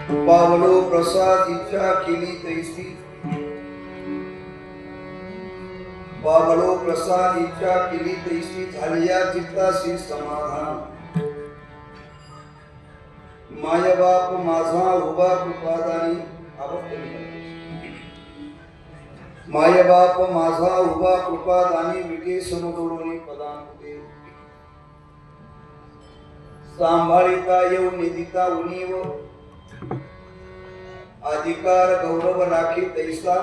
पावलो प्रसाद इच्छा केली तैसी, पावलो प्रसाद इच्छा केली तैसी, झाली या चित्ताशी समाधान. माय बाप माझा उभा कृपादानी, माय बाप माझा उभा कृपादानी, विटे समजोडून पदांपुते. सांभाळिता येऊ निदिता उणीव, अधिकार गौरव राखी तैसा.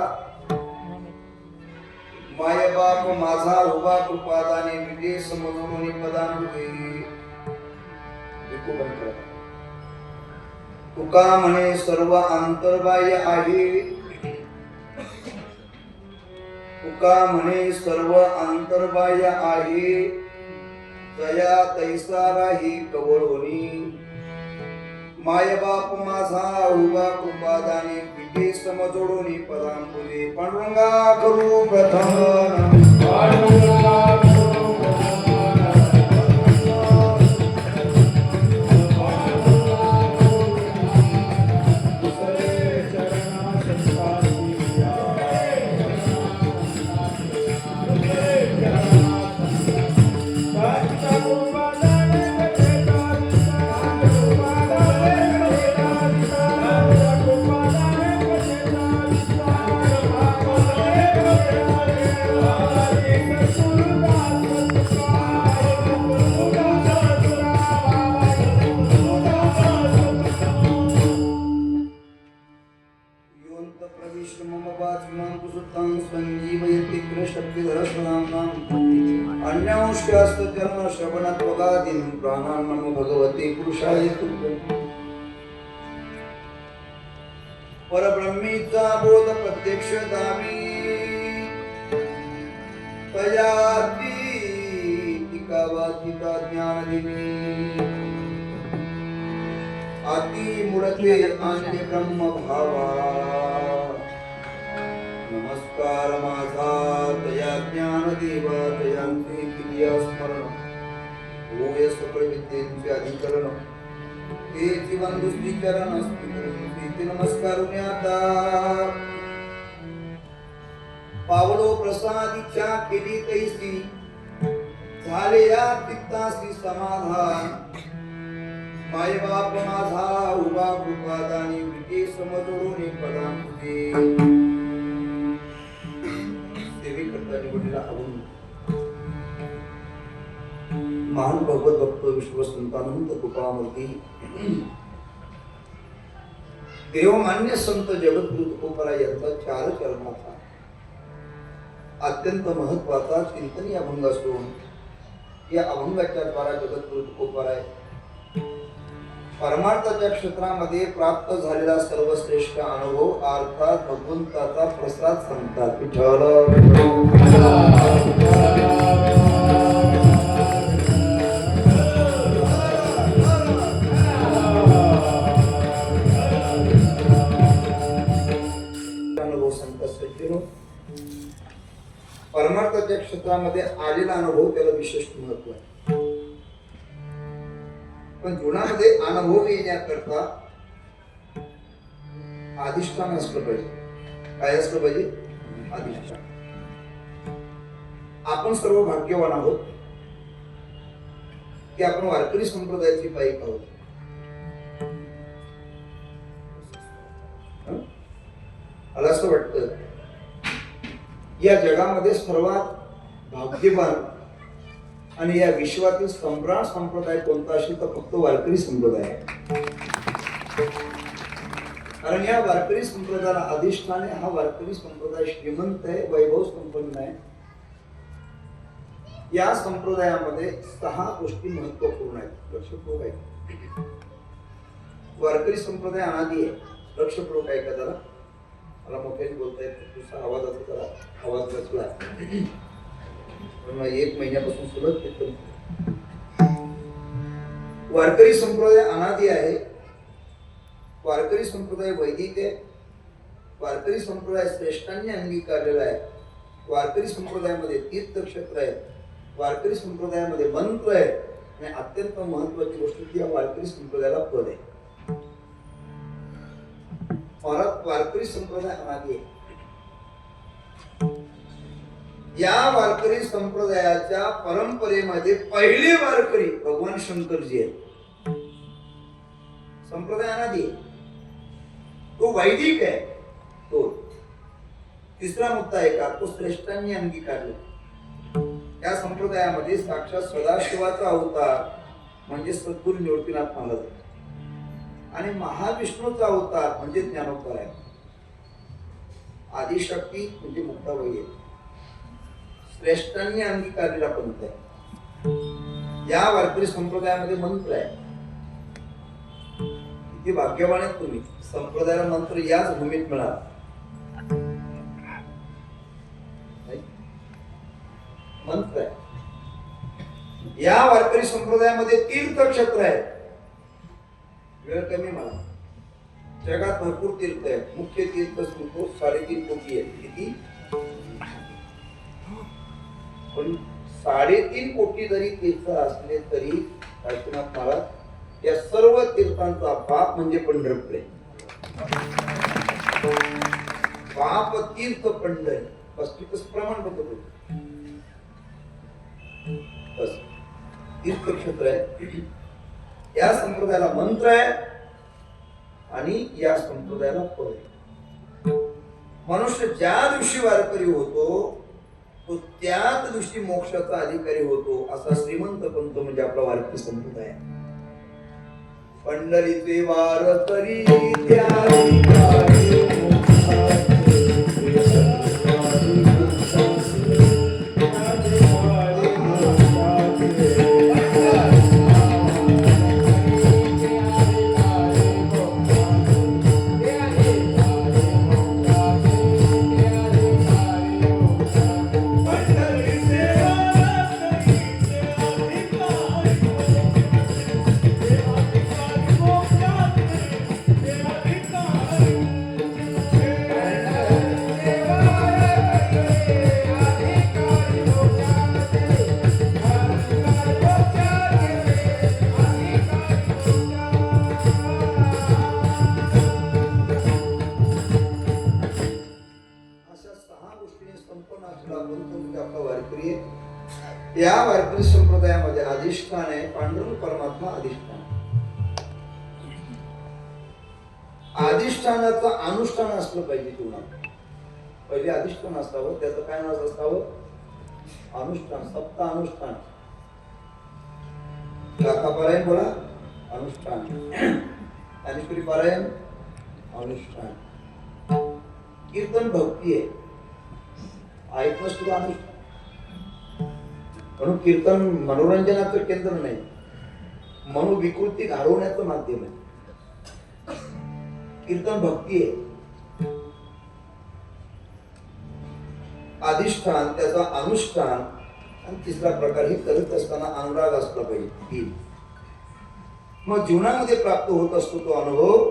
माय बाप माझा उभा कृपादानी, विटे समजोडून पदांपुते. तुका म्हणे सर्व अंतर्बाह्य आहे, तुका म्हणे सर्व अंतर्बाह्य आहे, जया तैसा राही कवळोनी. माय बाप माझा उभा कृपादानी, विटे समजोडून पदांपुते. पांडुरंगा करू प्रथम नमो भगवते पुरुषाय तुभ्यं. परब्रह्मीचा बोध प्रत्यक्ष दामी, तयाती टिकावाचिता ज्ञान दिनी. अति मूळते अन्य ब्रह्म भावा, नमस्कार माझा तया ज्ञान देवा. तयांचे किया स्मरण, होय सकळ विद्येचे अधिकरण. ते जीवन दुष्टीकरण असते नमस्कार आता. पावलो प्रसाद इच्छा केली तैसी, झाले या चित्ताशी समाधान. माय बाप माझा उभा कृपादानी, विटे समजोडून पदांपुते. सेवे करता निवडलेला अवधूत महान भगवत भक्त विश्वसंतानंद कृपामूर्ती देवमान्य संत जगद्गुरु तुकोबराय यांचा 4 चरणाचा अत्यंत महत्वाचा चिंतनीय अभंग असून, या अभंगाच्या द्वारा जगद्गुरु तुकोबराय परमार्थाच्या क्षेत्रामध्ये प्राप्त झालेला सर्वश्रेष्ठ अनुभव अर्थात भगवंताचा प्रसाद सांगतात. विठ्ठल परमार्थाच्या क्षेत्रामध्ये आलेला अनुभव त्याला विशेष महत्व आहे. पण जीवनामध्ये अनुभव येण्याकरता अधिष्ठान असलं पाहिजे. काय असलं पाहिजे? अधिष्ठान. आपण सर्व भाग्यवान आहोत की आपण वारकरी संप्रदायाची पाईक आहोत. मला असं वाटतं या जगामध्ये सर्वात भाग्यवान आणि या विश्वातील सम्राट संप्रदाय कोणता असेल तर फक्त वारकरी संप्रदाय आहे. कारण या वारकरी संप्रदायाला अधिष्ठान आहे. हा वारकरी संप्रदाय श्रीमंत आहे, वैभव संपन्न आहे. या संप्रदायामध्ये 6 गोष्टी महत्वपूर्ण आहेत. लक्षपूर्वक आहे. वारकरी संप्रदाय अनादी आहे. लक्षपूर्वक आहे का? जरा मला मोठ्याने बोलता येत, तुझा आवाज असं जरा आवाज बसला. पण 1 महिन्यापासून सुरुवात. वारकरी संप्रदाय अनादी आहे. वारकरी संप्रदाय वैदिक आहे. वारकरी संप्रदाय श्रेष्ठांनी अंगीकारलेला आहे. वारकरी संप्रदायामध्ये तीर्थक्षेत्र आहे. वारकरी संप्रदायामध्ये मंत्र आहे. आणि अत्यंत महत्वाची गोष्ट की या वारकरी संप्रदायाला पद आहे. वारकरी संप्रदाय अनादी आहे. या वारकरी संप्रदायाच्या परंपरेमध्ये पहिले वारकरी भगवान शंकरजी आहेत. संप्रदाय अनादी आहे, तो वैदिक आहे. तो तिसरा मुद्दा आहे का, तो श्रेष्ठांनी अंगीकारला. या संप्रदायामध्ये साक्षात सदाशिवाचा अवतार म्हणजे सद्गुरू निवृत्तीनाथ महाराज आणि महाविष्णूचा अवतार म्हणजे ज्ञानोबा आहे. आदिशक्ती म्हणजे मुक्ताबाई आहे. श्रेष्ठांनी अंगीकारलेला पंथ आहे. या वारकरी संप्रदायामध्ये मंत्र आहे. किती भाग्यवान आहेत तुम्ही, संप्रदायाला मंत्र याच भूमीत मिळाला. मंत्र आहे. या वारकरी संप्रदायामध्ये तीर्थक्षेत्र आहे. वेळ कमी मला, जगात भरपूर तीर्थ आहेत. मुख्य तीर्थ सांगतो 3.5 कोटी आहेत. किती? पण 3.5 कोटी जरी तीर्थ असले तरी काशीनाथ महाराज या सर्व तीर्थांचा बाप म्हणजे पंढरपूर आहे. बाप तीर्थ पंढरी, बस तिथंच प्रमाण होतं. बस तीर्थक्षेत्र आहे. या संप्रदायाला मंत्र आहे आणि या संप्रदायाला फळ आहे. मनुष्य ज्या दिवशी वारकरी होतो तो त्याच दिवशी मोक्षाचा अधिकारी होतो. असा श्रीमंत पंथ म्हणजे आपला वारकरी संप्रदाय. पंढरीचे वारकरी या वारकरी संप्रदायामध्ये अधिष्ठान आहे पांडुरंग परमात्मा अधिष्ठान. अधिष्ठानाचं अनुष्ठान असलं पाहिजे. तुम्हाला पहिले अधिष्ठान असावं, त्याचं काय नाव असावं? अनुष्ठान. सप्त अनुष्ठान. गाथा पारायण बोला, अनुष्ठान. ज्ञानेश्वरी पारायण, अनुष्ठान. कीर्तन भक्ती आहे, ऐकणं सुद्धा अनुष्ठान. म्हणून कीर्तन मनोरंजनाचं केंद्र नाही, मनोविकृती घडवण्याचं माध्यम आहे. कीर्तन भक्ती आहे. अधिष्ठान, त्याचा अनुष्ठान आणि तिसरा प्रकार हे करत असताना अनुराग असला पाहिजे. मग जीवनामध्ये प्राप्त होत असतो तो अनुभव.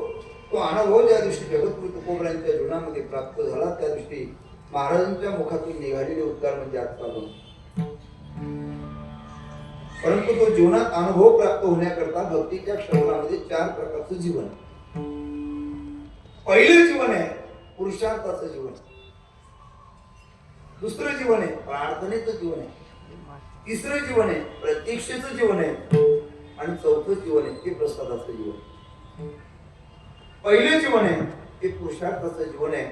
तो अनुभव ज्या दिवशी जगद्गुरु तुकोबरायांच्या जीवनामध्ये प्राप्त झाला त्या दिवशी महाराजांच्या मुखातून निघालेले उद्गार म्हणजे आजचा गुण. परंतु तो जीवनात अनुभव प्राप्त होण्याकरता भक्तीच्या क्षेत्रामध्ये 4 प्रकारचं जीवन. पहिलं जीवन आहे पुरुषार्थाचं जीवन. दुसरं जीवन आहे प्रार्थनेचं जीवन आहे. तिसरं जीवन आहे प्रतीक्षेचं जीवन आहे. आणि चौथं जीवन आहे ते प्रसादाचं जीवन. पहिलं जीवन आहे ते पुरुषार्थाचं जीवन आहे.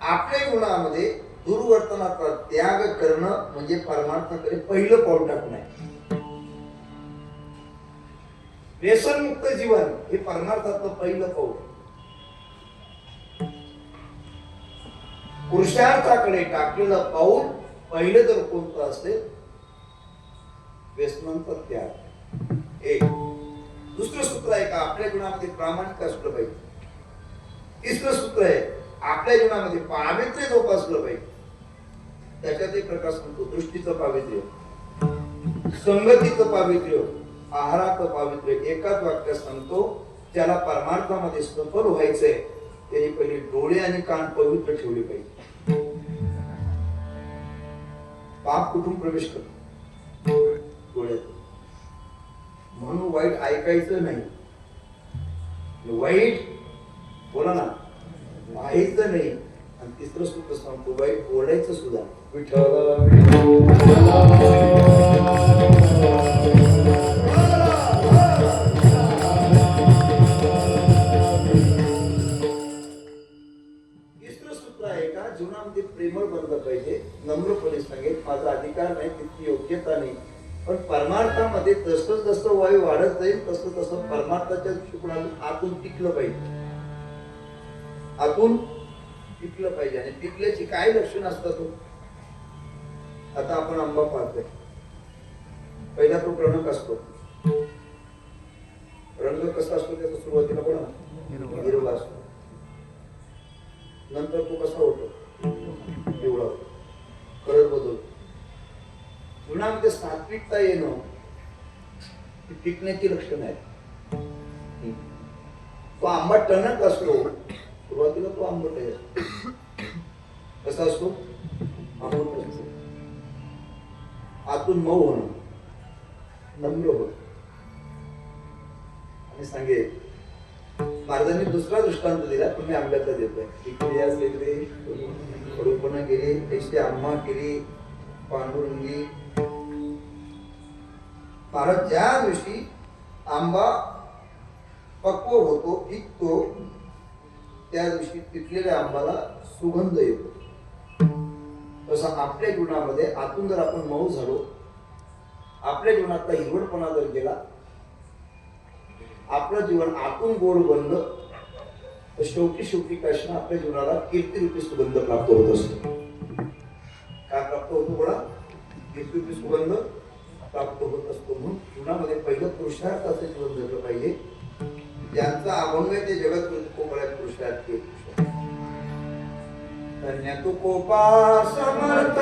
आपल्या जीवनामध्ये दुर्वर्तनाचा त्याग करणं म्हणजे परमार्थाकडे पहिलं पाऊल टाकणं आहे. व्यसनमुक्त जीवन हे परमार्थाचं पहिलं पाऊल. पुरुषार्थाकडे टाकलेलं पाऊल पहिलं जर कोणतं असेल व्यसनांचा त्याग. एक. दुसरं सूत्र आहे का आपल्या जीवनामध्ये प्रामाणिक असलं पाहिजे. तिसरं सूत्र आहे आपल्या जीवनामध्ये पावित्र्य जोपासलं पाहिजे. त्याच्यात एक प्रकार सांगतो दृष्टीचं पावित्र्य, संगतीचं पावित्र्य, आहाराचं पावित्र्य. एकाच वाक्यात सांगतो ज्याला परमार्थामध्ये सफल व्हायचंय त्याने पहिले डोळे आणि कान पवित्र ठेवले पाहिजे. पाप कुठून प्रवेश करतो? डोळ्यात. म्हणून वाईट ऐकायचं नाही. वाईट बोला ना, व्हायचं नाही. आणि तिसरं सूत्र सांगतो बाई, बोलायचं सुद्धा विठ्ठल तिसरं सूत्र आहे का, जीवनामध्ये प्रेमळ बनलं पाहिजे. नम्रपणे सांगेल, माझा अधिकार नाही, तितकी योग्यता नाही, पण परमार्थामध्ये जसं जसं वय वाढत जाईल तसं तसं परमार्थाच्या दृष्टिकोनातून आतून टिकलं पाहिजे. आतून टिकलं पाहिजे. आणि टिकल्याची काय लक्षण असतात हो? आता आपण आंबा पाहतोय, पहिला तो टणक असतो. रंग कसा असतो त्याचा सुरुवातीला बघा ना, हिरवा असतो. नंतर तो कसा होतो, पिवळा होतो, कलर बदलतो. जीवनामध्ये सात्विकता येणं ही टिकण्याची लक्षण आहे. तो आंबा टणक असतो, सुरुवातीला तो आंबट असतो. कसा असतो, आंबट असतो. आतून मऊ होणं, नम्र होणं. आणि सांगेल, महाराजांनी दुसरा दृष्टांत दिला, तुम्ही आंब्याचा देतोय. टिकली असेल रे, कडूपणा गेली, त्याची आंबा केली, पांडुरंगी. महाराज ज्या दिवशी आंबा पक्व होतो, टिकतो, त्या दिवशी पिकलेल्या आंबाला सुगंध येतो. तसं आपल्या जीवनामध्ये आतून जर आपण मऊ झालो, आपल्या जीवनातला हिरवटपणा जर गेला, आपलं जीवन आतून गोड बनलं, तर शेवटी शेवटी कृष्ण आपल्या जीवनाला कीर्तिरूपी सुगंध प्राप्त होत असतो. काय प्राप्त होतो बघा, कीर्तिरूपी सुगंध प्राप्त होत असतो. म्हणून जीवनामध्ये पहिलं पुरुषार्थाचं जीवन जगलं पाहिजे. ज्यांचा अभंग आहे ते जगत कोपऱ्यात पुरुषार्थ केले. धन्य तू कोपा समर्थ,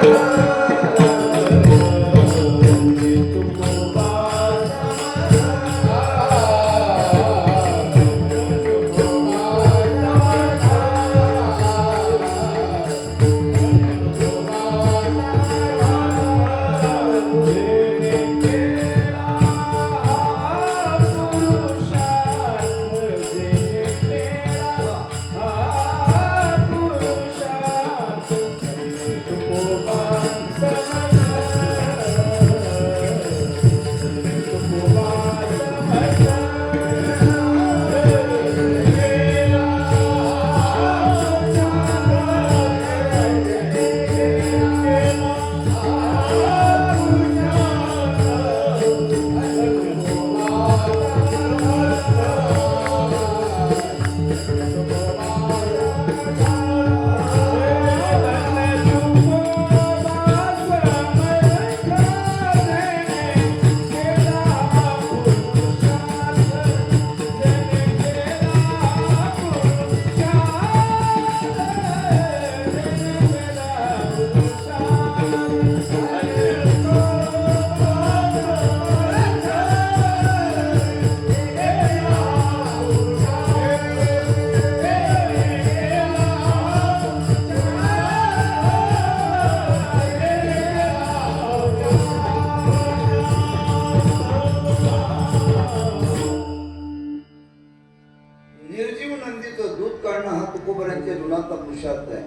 निर्जीव नंदीचं दूध काढणं हा तुकोबऱ्यांच्या जीवनातला पुरुषार्थ आहे.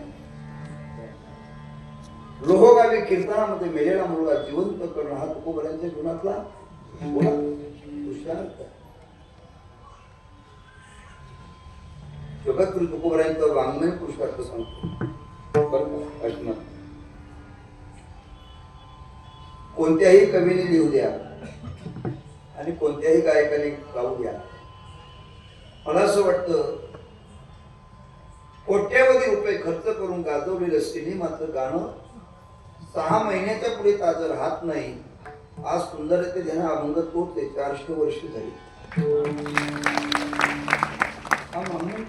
लोहोगावी कीर्तनामध्ये मेलेला मुलगा जिवंत करणं हा तुकोबऱ्यांच्या जीवनातला पुरुषार्थ आहे. जगद्गुरु तुकोबऱ्यांचा वाङ्मय पुरुषार्थ सांगतो बरं का. कोणत्याही कवीने लिहू द्या आणि कोणत्याही गायकाने गाऊ द्या, मला असं वाटतं कोट्यावधी रुपये खर्च करून गाजवलेलं सिनेमाचं गाणं 6 महिन्याच्या पुढे ताजं राहत नाही. आज सुंदरते ज्यांना अभंग तोच 400 वर्ष झाली. हा म्हणून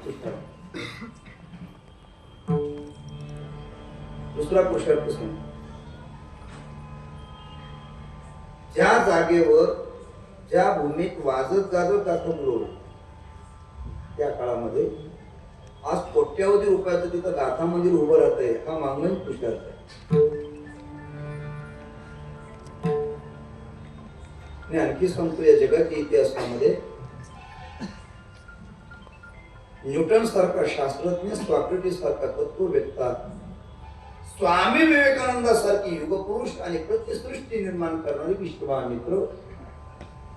दुसरा पुरुषार्थ सांग. ज्या जागेवर ज्या भूमीत वाजत गाजत गाथा त्या काळामध्ये आज कोट्यावधी रुपयाचं तिथं गाथा मंदिर उभं राहत आहे. हा मागणं पुरुषार्थ आहे. मी आणखी सांगतो, या जगाच्या इतिहासामध्ये न्यूटन सारखा शास्त्रज्ञ, सॉक्रेटिस सारखा तत्ववेत्ता, स्वामी विवेकानंदासारखी युगपुरुष आणि प्रतिसृष्टी निर्माण करणारे विश्वामित्र,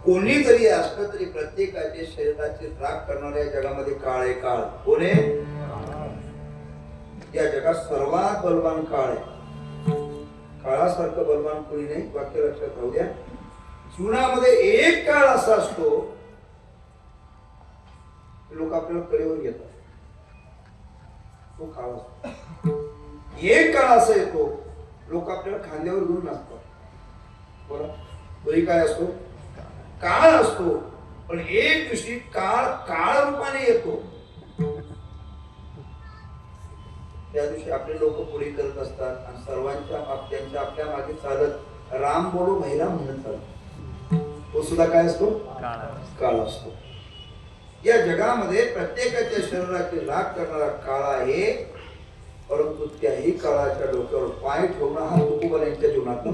कोणी जरी असलं तरी प्रत्येकाचे शरीराचे राग करणाऱ्या जगामध्ये काळ आहे. काळ कोण आहे? या जगात सर्वात बलवान काळ आहे. काळासारखं बलवान कोणी नाही. वाक्य लक्षात राहू द्या. जीवनामध्ये एक काळ असा असतो, लोक आपल्याला कडेवर घेतात, तो काळ असतो. एक काळ असा येतो, लोक आपल्याला खांद्यावर घेऊन नाचतात. बरं, तोही काय असतो? काळ असतो. पण एक दिवशी काळ काळ रूपाने येतो. त्या दिवशी आपले लोक पुढे करत असतात आणि सर्वांच्या त्यांच्या आपल्या मागे चालत राम बोलो भैरा म्हणत चालत. तो सुद्धा काय असतो? काळ असतो. या जगामध्ये प्रत्येकाच्या शरीराची राख करणारा काळ आहे. परंतु त्याही काळाच्या डोक्यावर पाय ठेवणं हा तुकोबांच्या जीवनात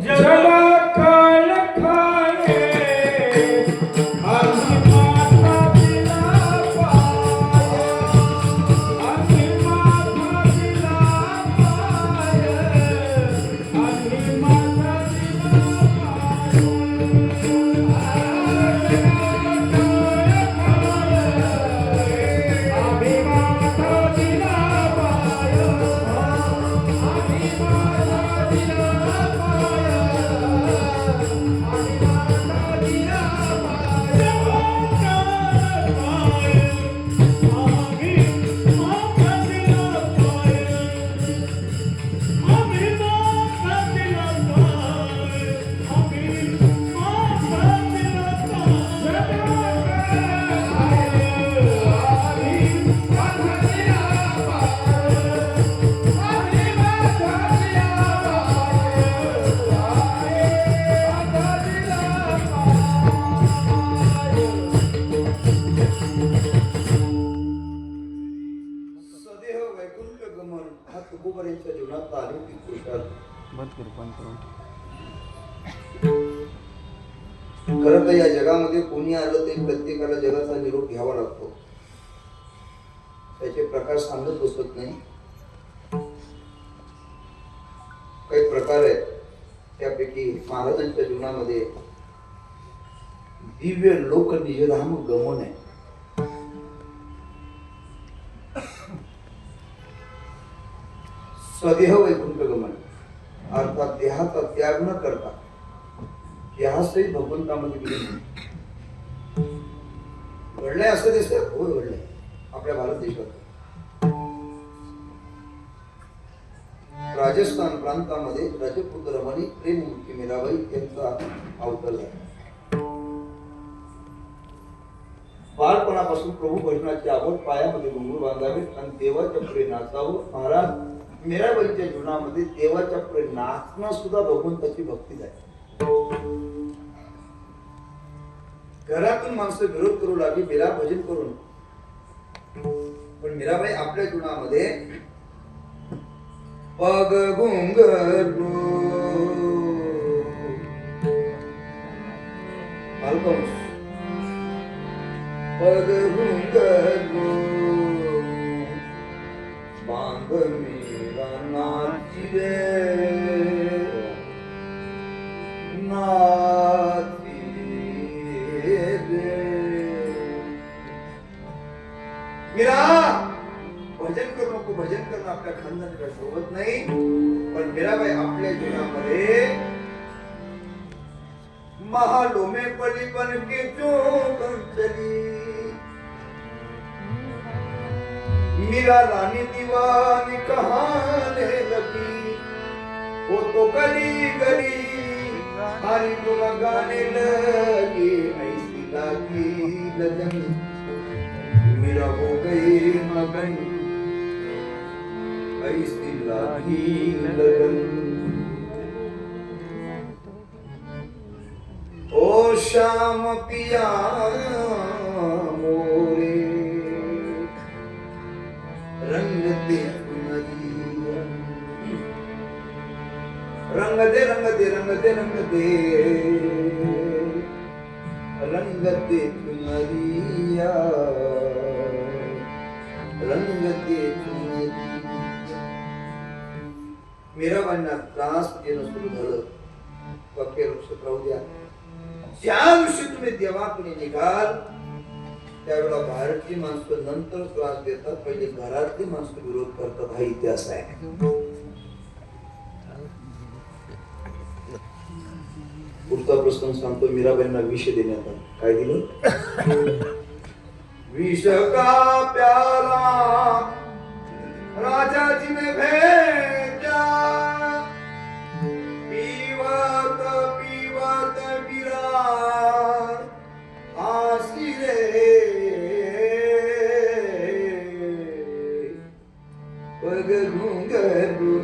जीवनात अलौकिक पुरुषार्थ. खरं तर या जगामध्ये कोणी आलं तरी प्रत्येकाला जगाचा निरोप घ्यावा लागतो. त्याचे प्रकार सांगत बसत नाही. काही प्रकार आहेत, त्यापैकी महाराजांच्या जीवनामध्ये दिव्य लोक निजधाम गमन आहे. स्वदेह वैकुंठ गमन अर्थात देहाचा त्याग न करता देहासही भगवंतामध्ये गेले. घडलंय असं दिसतंय? हो, घडलंय आपल्या भारत देशात. राजस्थान प्रांतामध्ये राजपूत रमणी प्रेममूर्ती मीराबाई यांचा अवतार आहे. बालपणापासून प्रभू भजनाची आवड, पायामध्ये घुंगरू बांधावेत आणि देवाच्या पुढे नाचावं. महाराज मीराबाईच्या जीवनामध्ये देवाच्या पुढे नाचणं सुद्धा भगवंताची भक्ती आहे. घरातून माणसं विरोध करू लागली मीरा भजन करून, पण मीराबाई आपल्या जीवनामध्ये पग घुंगरू पग घुंगरू बांध मेरा नाची रे नाची रे. मीरा भजन करू नको, भजन करणं आपल्या खानदानाला शोभत नाही. पण मीराबाई आपल्या जीवनामध्ये महालो में पली बन के चौकन चली. मीरा रानी दीवानी कहाने लगी, वो तो गली गली हरी गुण गाने लगी. ऐसी लागी लगन मीरा हो गई मगन, ऐसी लागी लगन. ओ श्याम पिया मोरे रंग दे नदिया, रंग दे रंग दे रंग दे रंग दे रंग दे नदिया. मीराबाईंना त्रास देणं सुरू झालं. वाक्य लक्षात राहू द्या, ज्या दिवशी तुम्ही देवाकडे निघाल त्यावेळेला बाहेरची माणसं नंतर त्रास देतात, पहिले घरातली माणसं विरोध करतात. हा इतिहास आहे. पुढचा प्रसंग सांगतो. मीराबाईंना विष देण्यात आलं. काय दिलं? विष का प्याला राजाजी ने भेजा, पीवत पीवत बिरार आसी रे, पग घुंघरू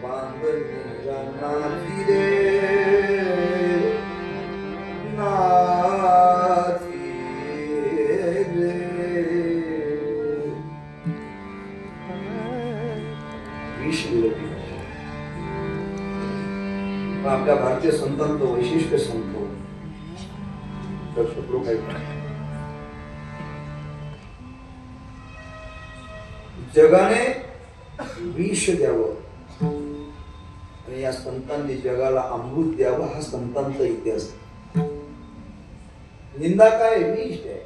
बांधन नाची रे, नाची रे. विष दिलं. आपल्या भारतीय संतांचं वैशिष्ट्य सांगतो. दर्शक काय जगाने विष द्यावं आणि या संतांनी जगाला अमृत द्यावं, हा संतांचा इतिहास. निंदा काय? विष आहे.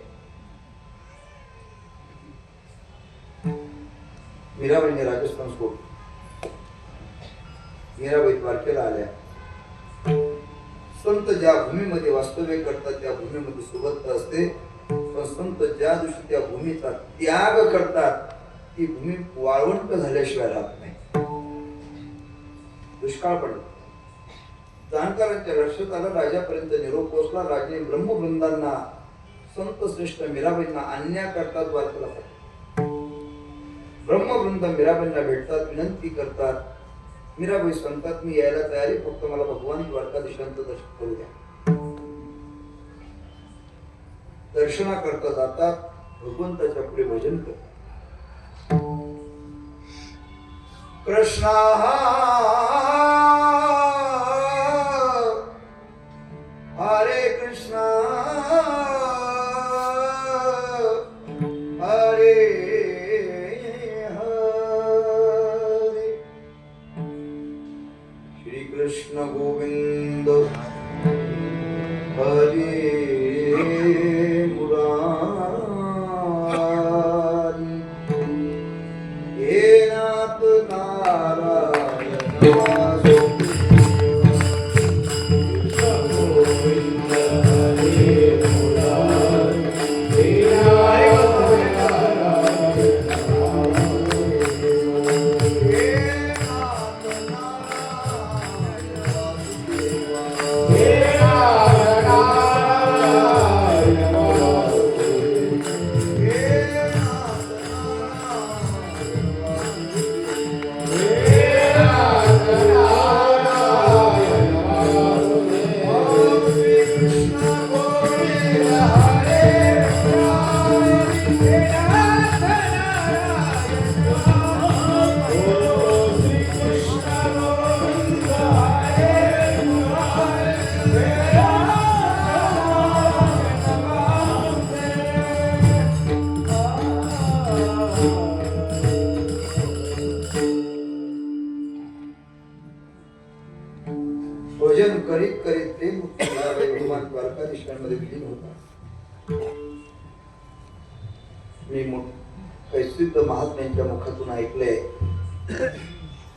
मीराबाईंनी राजस्थान सोडलं. मीराबाई द्वारकेला आल्या. संत ज्या भूमीमध्ये वास्तव्य करतात त्या भूमीमध्ये सुबत्ता असते, पण संत ज्या दिवशी त्या भूमीचा त्याग करतात ती भूमी वाळवंट झाल्याशिवाय राहत नाही. दुष्काळ पडला. जाणकारांच्या लक्षात आलं. राजापर्यंत निरोप पोहोचला. राजाने ब्रह्मवृंदांना संत श्रेष्ठ मीराबाईंना आणण्याकरता द्वारकेला पाठवले. ब्रह्मवृंद मीराबाईंना भेटतात, विनंती करतात. मीराबाई सांगतात, मी यायला तयारी, फक्त मला भगवान द्वारकाधीशांचं दर्शन करू द्या. दर्शना करता जातात. भगवंताच्या पुढे भजन करतात. कृष्णा हरे कृष्णा हरे हरे, श्री कृष्ण गोविंद हरे भजन करीत करीत ते भगवान द्वारकाधीशांमध्ये विलीन होता. मी काही सिद्ध महात्म्यांच्या मुखातून ऐकलंय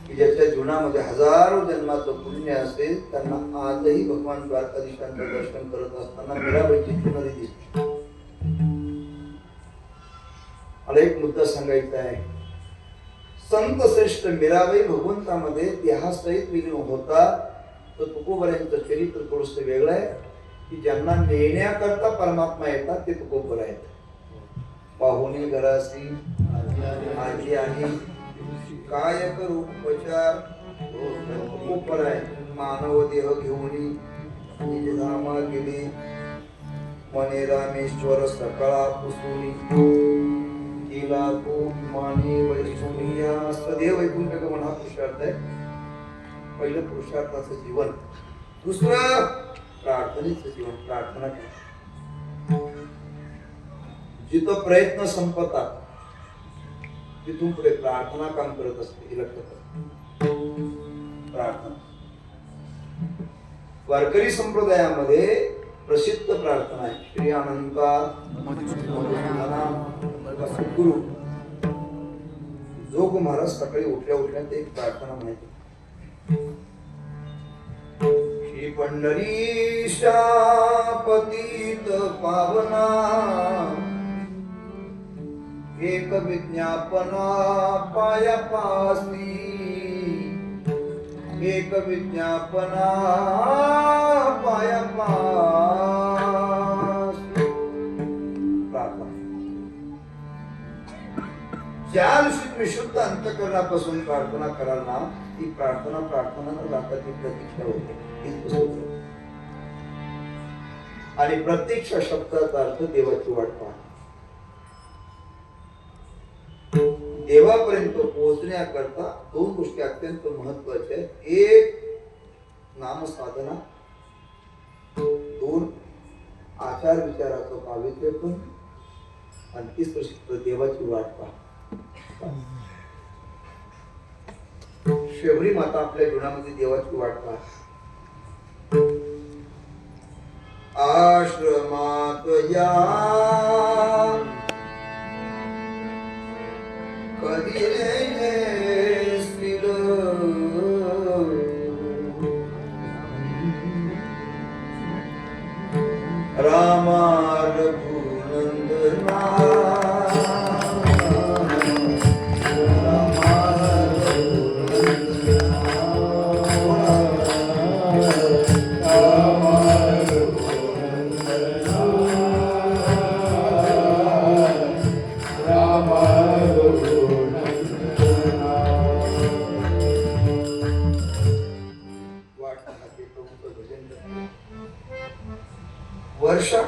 की ज्याच्या जीवनामध्ये हजारो जन्माचं पुण्य असेल त्यांना आजही भगवान द्वारकाधीशांचं दर्शन करत असताना मीराबाईची चुनरी दिसते. मला एक मुद्दा सांगायचा आहे. संत श्रेष्ठ मीराबाई भगवंतामध्ये देहासहित विलीन होता. तर तुकोबरायांचं चरित्र थोडस वेगळं आहे की ज्यांना नेण्याकरता परमात्मा येतात ते तुकोबर आहेत. पाहुणे घरासी आजी आणि कायक रूपचार तुकोबर आहे. मानव देह घेऊन निजधामा गेली, मने रामेश्वर सकाळा पुसुनी, केला तो माने वैष्णुनिया. सदैव वैकुंठ गमन हा पुरुषार्थ आहे. पहिलं पुरुषार्थाचं जीवन, दुसरं प्रार्थनेचं जीवन. प्रार्थना करा. जिथं प्रयत्न संपतात तिथून पुढे प्रार्थना काम करत असते. हे लक्षात प्रार्थना. वारकरी संप्रदायामध्ये प्रसिद्ध प्रार्थना आहे श्री अनंता सद्गुरु जोग महाराज सकाळी उठल्या उठल्या ते एक प्रार्थना म्हणायची. श्री पंढरीशा पतित पावना एक विज्ञापना पाया पासी एक विज्ञापना पाया पासी. प्रार्थना ज्या दिवशी विशुद्ध अंतःकरणापासून प्रार्थना कराल ना ती प्रार्थना न जाता ती प्रतीक्षा होते. आणि प्रतीक्षा शब्दाचा अर्थ देवाची वाट पाहणे. देवापर्यंत पोहोचण्याकरता दोन गोष्टी अत्यंत महत्वाच्या आहेत. एक नामसाधना, दोन आचार विचाराचं पावित्र्यपण, आणि तिसरं देवाची वाट पहा. शबरी माता आपल्या जीवनामध्ये देवाची वाट पहा. आश्रमात या कधी येशील रामा रघुनंदना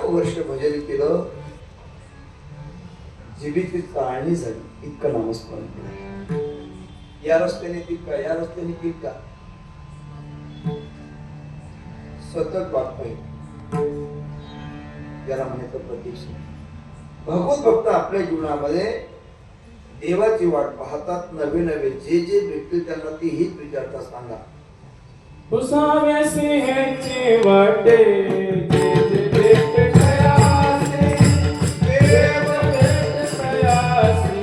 वर्ष भजन केलं, जीबीची चाळणी झाली, इतकं नामस्मरण केलं. या रस्त्याने तितका, या रस्त्याने तितका सतत वाट पाहिजे. याला म्हणायचं प्रतीक्षा. भगवत भक्त आपल्या जीवनामध्ये देवाची वाट पाहतात. नवे नवे जे जे भेटतील त्यांना ती हीच विचारता सांगा. उसाव्यासी ह्याची वाटे जे जे भेट कयासी देव भेट कयासी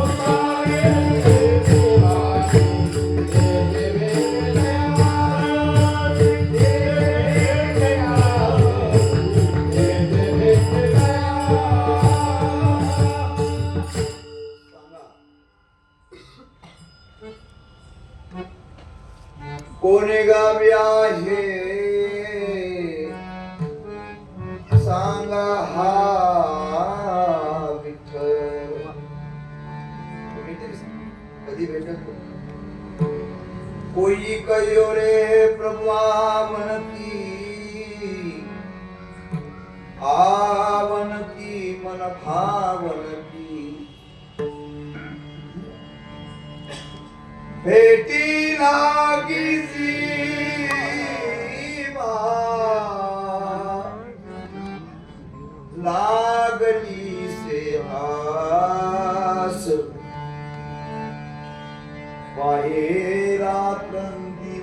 उसाव्यासी वाटे जे जे भेट कयासी देव भेट कयासी जे जे भेट कयासी. कोणे गावी आहे सांगा हा विठ्ठल. कधी भेटत कोई कयो रे प्रभु आवनती आवनती मन भावनती भेटी लागी जीवा लागली से आस पाहे रात्रंदिवस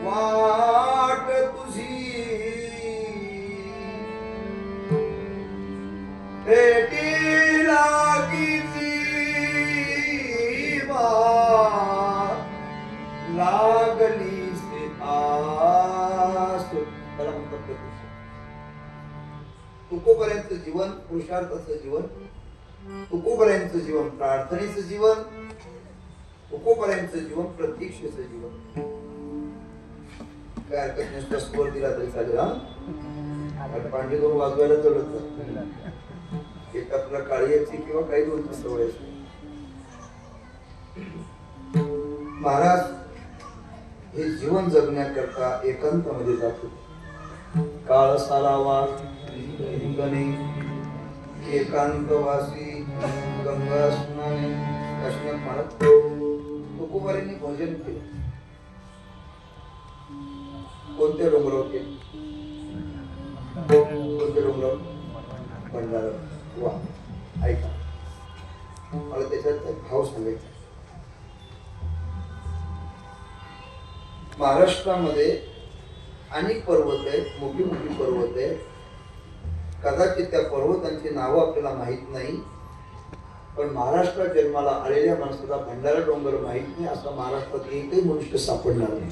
वाट तुझी भेटी लागी लागली से आस. त्याला म्हणतात प्रतीक्षा. तुकोपर्यंत जीवन पुरुषार्थाचं जीवन, तुकोपर्यंत जीवन प्रार्थनेचं जीवन, तुकोपर्यंत जीवन प्रतीक्षेचं जीवन. काय हरकत नसतं, स्कोर दिला तरी चालेल. हा पांडे दोन वाजवायला चलत एक आपला काळीची किंवा काही दोनची सवय असते. महाराज हे जीवन जगण्याकरता एकांतामध्ये जातो. काळ सारावा लिंगणे एकांतवासी गंगा स्नाने काश्मीर महाराज तुकोबारींनी भजन केलं. कोणत्या डोंगरावर केलं? कोणत्या डोंगरावर? भंडारा. वा ऐका मला त्याच्यात एक भाव सांगायचा. महाराष्ट्रामध्ये अनेक पर्वत आहेत, मोठी मोठी पर्वत आहेत. कदाचित त्या पर्वतांची नावं आपल्याला माहित नाही, पण महाराष्ट्रात जन्माला आलेल्या माणसाला भंडारा डोंगर माहित नाही असा महाराष्ट्रात एकही मनुष्य सापडणार नाही.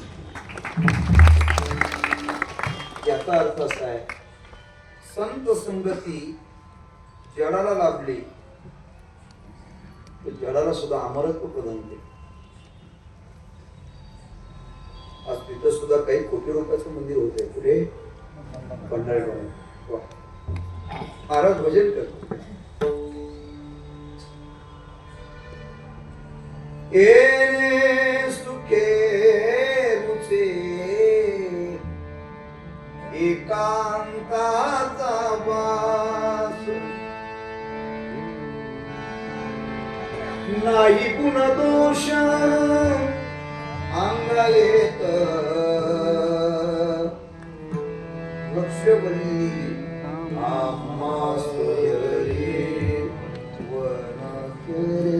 याचा अर्थ असा आहे, संत संगती जडाला लाभली तर जडाला सुद्धा अमरत्व प्रदान केले. आज तिथं सुद्धा काही कोटी रुपयाचं मंदिर होत आहे. पुढे भंडारा डोंगर. महाराज भजन करतो. येणे सुखे रुचे एकांताचा वास, नाही गुण दोष अंगा येत. वृक्षवल्ली आम्हा सोयरे वनाचरे,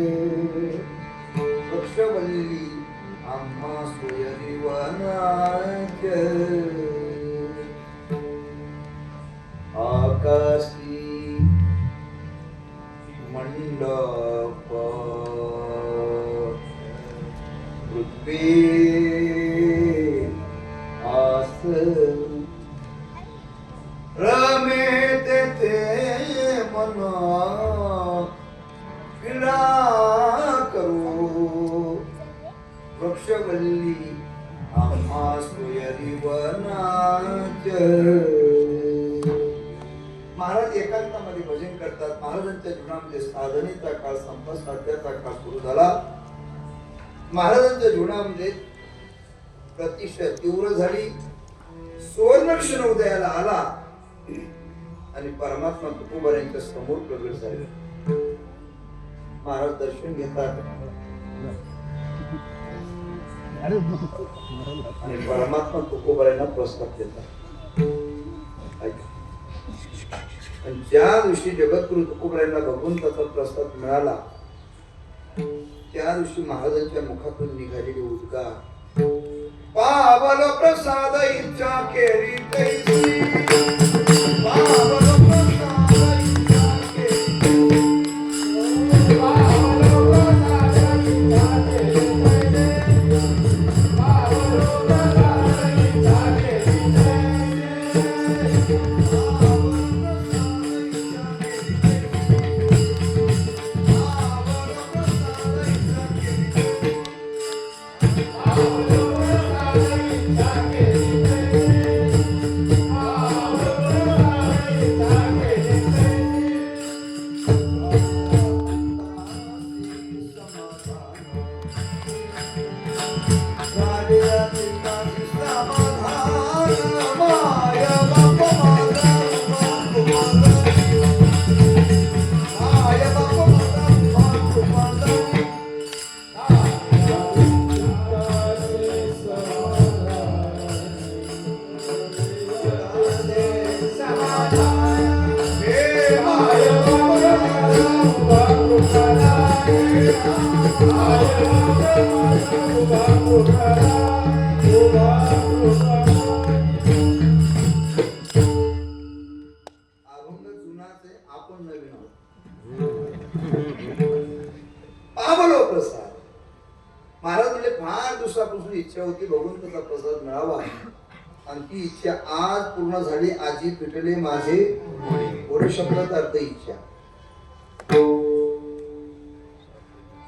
वृक्षवल्ली आम्हा सोयरी वनाचरे. आकाशी मंडप पृथ्वी आस, रमेते ते मना क्रीडा करो. वृक्षवल्ली आम्हा सोयरी वनाचरे. महाराज एकांतामध्ये भजन करतात. महाराजांच्या जीवनामध्ये साधनेचा काळ संपला, साध्याचा काळ सुरू झाला. महाराजांच्या जीवनामध्ये प्रतिष्ठा तीव्र झाली. सुवर्णक्षण उदयाला आला आणि परमात्मा तुकोबारांच्या समोर प्रगट झाले. महाराज दर्शन घेतात आणि परमात्मा तुकोबारांना प्रस्ताव देतात. आणि ज्या दिवशी जगद्गुरु तुकोबारांना भगवंताचा प्रसाद मिळाला, त्या दिवशी महाराजांच्या मुखातून निघालेली उद्गार, पावल प्रसाद इच्छा केली तैसी, पावल प्रसाद इच्छा केली, पावल प्रसाद इच्छा केली तैसी, पावल प्रसाद इच्छा केली तैसी. महाराज म्हणजे फार दिवसापासून इच्छा होती भगवंताचा प्रसाद मिळावा आणि ती इच्छा आज पूर्ण झाली. आजी पिटले माझे गोडे शब्दात अर्थ इच्छा.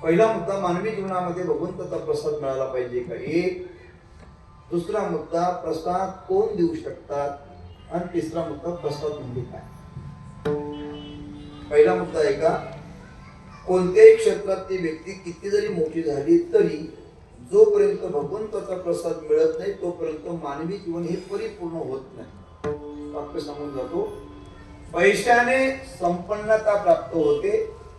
पहिला मुद्दा मानवी जीवनामध्ये भगवंताचा प्रसाद मिळाला पाहिजे का, एक. दुसरा मुद्दा प्रसाद कोण देऊ शकतात आणि तिसरा मुद्दा प्रसाद म्हणजे काय. पहिला मुद्दा आहे का, कोणत्याही क्षेत्रातली व्यक्ती किती जरी मोठी झाली तरी जोपर्यंत भगवंताचा प्रसाद मिळत नाही तोपर्यंत मानवी जीवन हे परिपूर्ण होत नाही. वाक्य सांगून जातो, पैशाने संपन्नता प्राप्त होते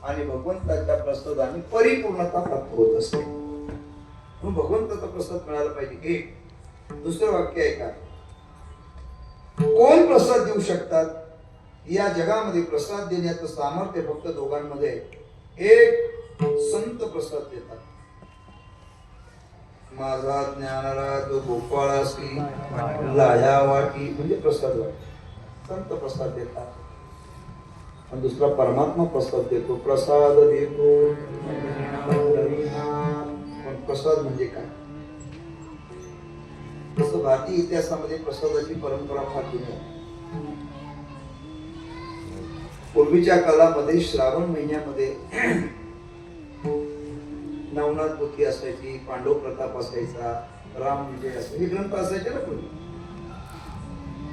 आणि भगवंताच्या प्रसादाने परिपूर्णता प्राप्त होत असते. म्हणून भगवंताचा प्रसाद मिळाला पाहिजे. एक. दुसरं वाक्य आहे का, कोण प्रसाद देऊ शकतात. या जगामध्ये प्रसाद देण्याचं सामर्थ्य फक्त दोघांमध्ये आहे. एक संत प्रसाद देतात. माझा ज्ञानाला तो गोपाळासी लाया वाटी म्हणजे प्रसाद वाटी. संत प्रसाद देतात. आणि दुसरा परमात्मा प्रसाद देतो. प्रसाद देतो. पण प्रसाद म्हणजे काय? तसं भारतीय इतिहासामध्ये प्रसादाची परंपरा फार जुनी आहे. पूर्वीच्या काळामध्ये श्रावण महिन्यामध्ये नवनाथ पोथी असायची, पांडव प्रताप असायचा, राम विजय असायचे, हे ग्रंथ असायचे ना पूर्वी,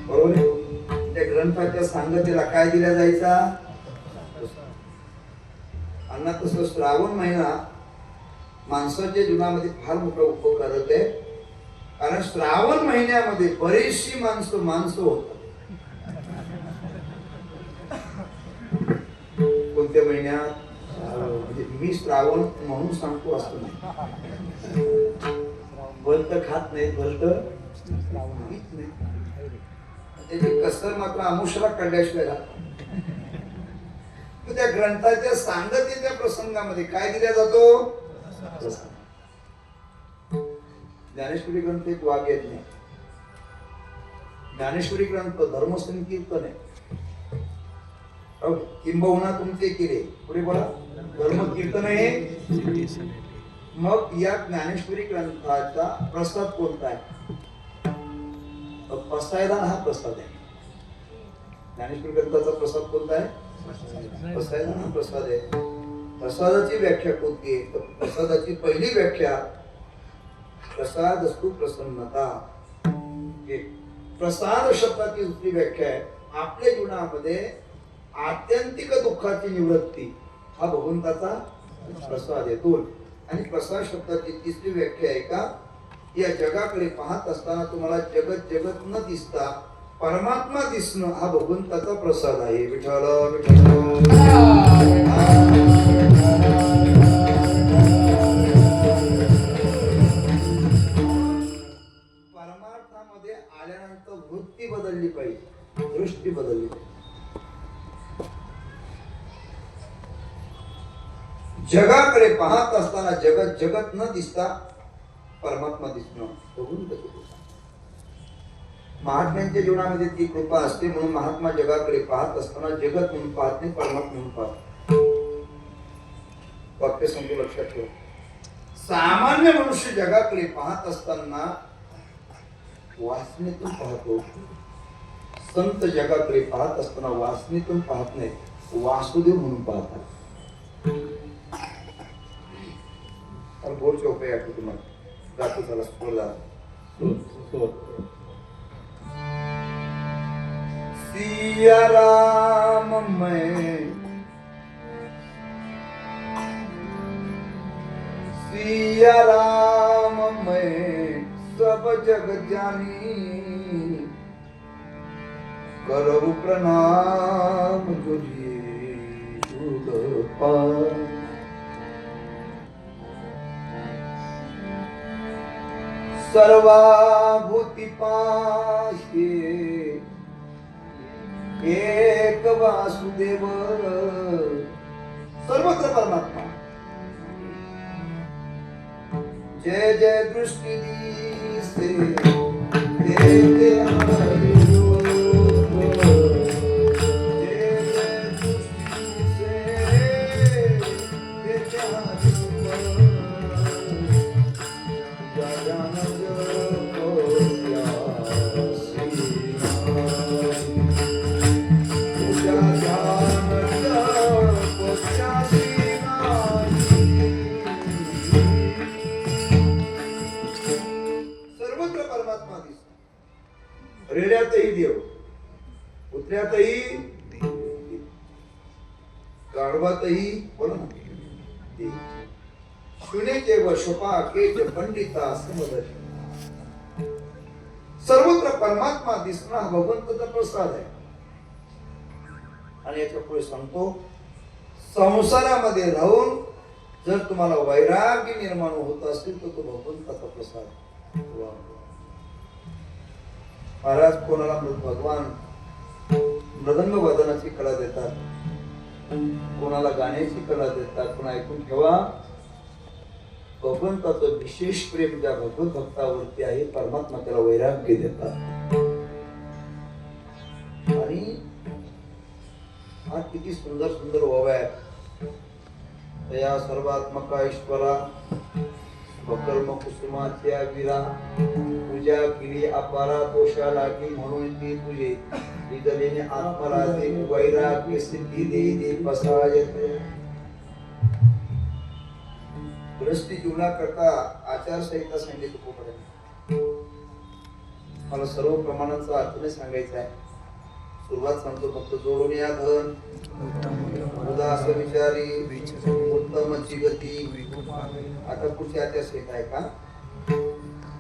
बरोबर आहे? त्या ग्रंथाच्या सांगतेला काय दिला जायचा? आणि तसं श्रावण महिना माणसाच्या जीवनामध्ये फार मोठा उपकारक आहे. कारण श्रावण महिन्यामध्ये बरीचशी माणसं होतात. कोणत्या महिन्यात? म्हणजे मी श्रावण म्हणून सांगतो असं नाही. भलत खात नाही, भलत नाही. त्याची कसर मात्र आमुषाला काढल्याशिवाय राहत. त्या ग्रंथाच्या सांगतेच्या प्रसंगामध्ये काय दिला जातो? ज्ञानेश्वरी ग्रंथ एक वाक्य नाही. ज्ञानेश्वरी ग्रंथ धर्मसंकीर्तन आहे. किंबहुना तुमचे केले पुढे बोला धर्म कीर्तन आहे. मग या ज्ञानेश्वरी ग्रंथाचा प्रसाद कोणता आहे? पसायदान हा प्रसाद आहे. ज्ञानेश्वरी ग्रंथाचा प्रसाद कोणता आहे? पसायदान हा प्रसाद आहे. प्रसादाची व्याख्या कोणती आहे? तर प्रसादाची पहिली व्याख्या प्रसाद असतो प्रसन्नता. प्रसाद शब्दाची दुसरी व्याख्या आहे आपल्या जीवनामध्ये आत्यंतिक दुःखाची निवृत्ती हा भगवंताचा प्रसाद येतो. आणि प्रसाद शब्दाची तिसरी व्याख्या आहे का या जगाकडे पाहत असताना तुम्हाला जगत जगत न दिसता परमात्मा दिसणं हा भगवंताचा प्रसाद आहे. विठ्ठल विठ्ठल. परमार्थामध्ये आल्यानंतर वृत्ती बदलली पाहिजे, दृष्टी बदलली पाहिजे. जगाकडे पाहत असताना जगत जगत न दिसता परमात्मा दिसणं भगवंत. महात्म्यांच्या जीवनामध्ये ती कृपा असते म्हणून महात्मा जगाकडे पाहत असताना जगत म्हणून पाहत नाही, परमात्मा म्हणून पाहत. वाक्य सांगतो लक्षात ठेवा. सामान्य मनुष्य जगाकडे पाहत असताना वासनेतून पाहतो. संत जगाकडे पाहत असताना वासनेतून पाहत नाही, वासुदेव म्हणून पाहतात. बोलचे उपाय आहे तुम्हाला जातो त्याला स्कूलला. सिया राम मैं सिया राम मैं सब जग जानी करऊ प्रणाम तुझे जुग पार. सर्वाभूती पाहे एक वासुदेव. सर्वत्र परमात्मा. जय जय दृष्टी दिसे देते हरि रूप. जय जय दृष्टी दिसे देते हरि रूप. सर्वत्र परमात्मा दिसतो. रेड्यातही देव, कुत्र्यातही गाढवातही बोला ना देव. शुनेचे व शोपाके पंडिता समदर्शी. सर्वत्र परमात्मा दिसणं हा भगवंताचा प्रसाद आहे. आणि याच्या पुढे सांगतो संसारामध्ये राहून जर तुम्हाला वैराग्य निर्माण होत असेल तर तो भगवंताचा प्रसाद. महाराज कोणाला भगवान मृदंग वादनाची कला देतात, कोणाला गाण्याची कला देतात, पण ऐकून ठेवा, भगवंताचं विशेष प्रेम ज्या भगवत भक्तावरती आहे, परमात्मा त्याला वैराग्य देतात. आणि हा किती सुंदर सुंदर ओव्या आहेत. तया सर्वात्मका ईश्वरा बकर्म कुसुमाच्या विरा, पूजा केली अपारा दोषा लागी, म्हणून ती तुझे विदलेने आत्मराजे वैराग्य सिद्धी दे पसायते. गृहस्थी जीवनाकरता आचारसंहिता सांगितली तुकोबराने. मला सर्व प्रमाणांचा अर्थ नाही सांगायचा आहे. सुरुवात सांगतो फक्त. जोडून या धन उदास विचारी उत्तमची गती. आता पुढच्या आचारसंहिता आहे का?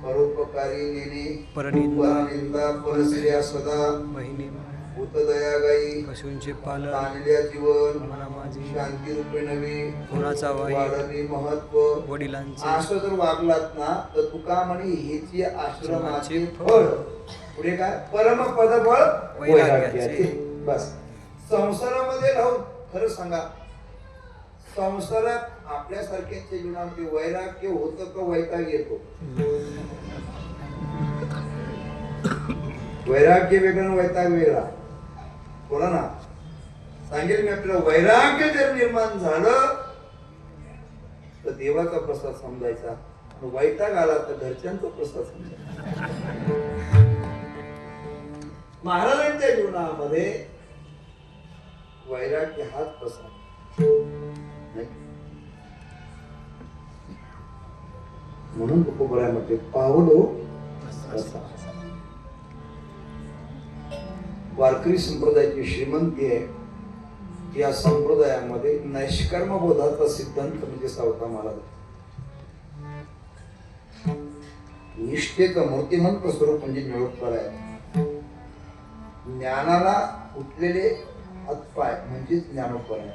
परोपकारी नेने परनिंदा परश्रिया सदा, भूतदया गाई पशूंचे पालन ताणल्या जीवन म्हणा माझी, शांती रूपे नवी गुणाचा वाई वाढवी महत्व. वडिलांचे असं जर वागलात ना तर तुका म्हणे हेची आश्रमाचे फळ. पुढे काय? परमपद फळ वैराग्याचे. बस. संसारामध्ये राहून खरं सांगा, संसारात आपल्यासारख्यांच्या जीवनामध्ये वैराग्य होतं का वैताग येतो? वैराग्य वेगळं आणि वैताग वेगळा. बोला ना. सांगेल मी आपल्याला, वैराग्य जर निर्माण झालं तर देवाचा प्रसाद समजायचा, आणि वैताग आला तर घरच्यांचा प्रसाद समजायचा. महाराजांच्या जीवनामध्ये वैराग्य हाच प्रसाद नाही. म्हणून तुकोबरामध्ये पावलो प्रसाद. वारकरी संप्रदायाची श्रीमंती आहे. या संप्रदायामध्ये नैष्कर्म बोधाचा सिद्धांत म्हणजे सावता महाराज. निष्ठेचं मूर्तिमंत स्वरूप म्हणजे निरोत्तर आहे. ज्ञानाला उठलेले हातपाय म्हणजे ज्ञानोपर आहे.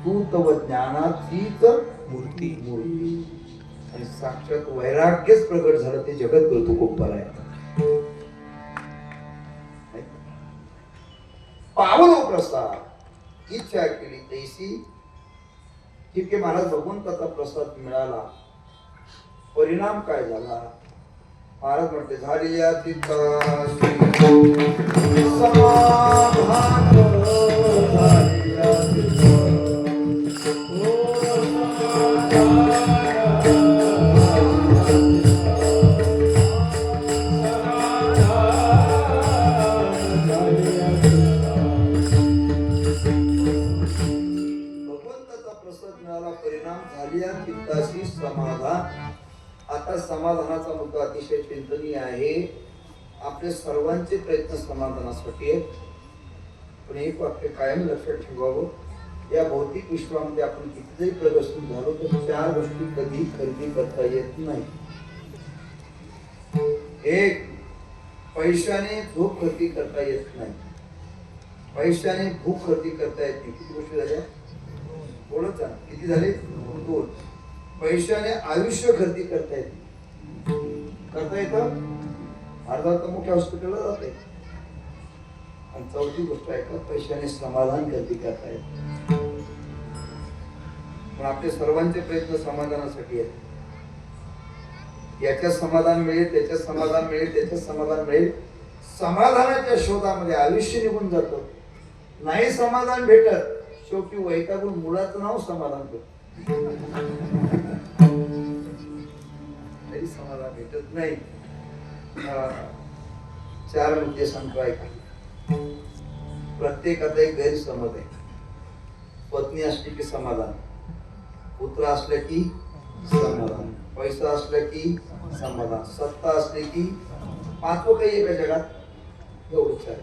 तू तव ज्ञानाचीच मूर्ती मूर्ती. आणि साक्षात वैराग्यच प्रगट झालं ते जगत तुकोबर आहे. पावलो प्रसाद इच्छा केली तैसी. जितके महाराज भगवंताचा प्रसाद मिळाला, परिणाम काय झाला? महाराज म्हणते, झालेल्या चित्तासी समाधान झालेल्या चित्ताशी समाधान. आता समाधानाचा मुद्दा अतिशय चिंतनीय आहे. आपले सर्वांचे प्रयत्न समाधानासाठी आहेत, पण एक वाक्य कायम लक्षात ठेवावं. या भौतिक विश्वामध्ये आपण कितीही प्रगत झालो तर 4 गोष्टी कधी खरेदी करता येत नाही. एक, पैशाने झोप खरेदी करता येत नाही. पैशाने भूक खरेदी करता येत नाही. किती गोष्टी झाल्या? बोलत जा. किती झाले? 2. पैशाने आयुष्य खरेदी करता येते. करता येतं? अर्धा तर मोठ्या हॉस्पिटलला जाते. आणि 4थी गोष्ट आहे का, पैशाने समाधान खरेदी करता येते. पण आपले सर्वांचे प्रयत्न समाधानासाठी आहेत. याच्यात समाधान मिळेल, त्याच्यात समाधान मिळेल, त्याच्यात समाधान मिळेल. समाधानाच्या शोधामध्ये आयुष्य निघून जातं. नाही समाधान भेटत, शेवटी वैतागून मुलाचं नाव समाधान करतो. तरी समाधान भेटत नाही. 4 मुद्दे सांगतो ऐका. प्रत्येकाचा एक गैरसमज आहे. पत्नी असली की समाधान, पुत्र असले की समाधान, पैसा असला की समाधान, सत्ता असली की 5वं काही एका जगात. एवढंच आहे.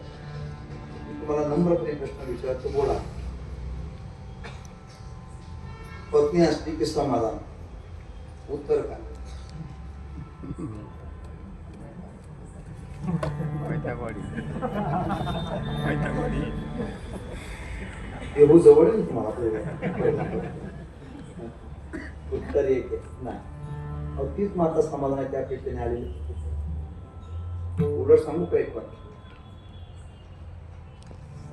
मी तुम्हाला नम्रपणे प्रश्न विचारतो, बोला. पत्नी असली की समाधान, उत्तर काय? देहू जवळ आहे तुम्हाला. उत्तर एक नाही. तीच माता समाधानाच्या अपेक्षेने आलेली. उलट सांगू का एक वाक्य.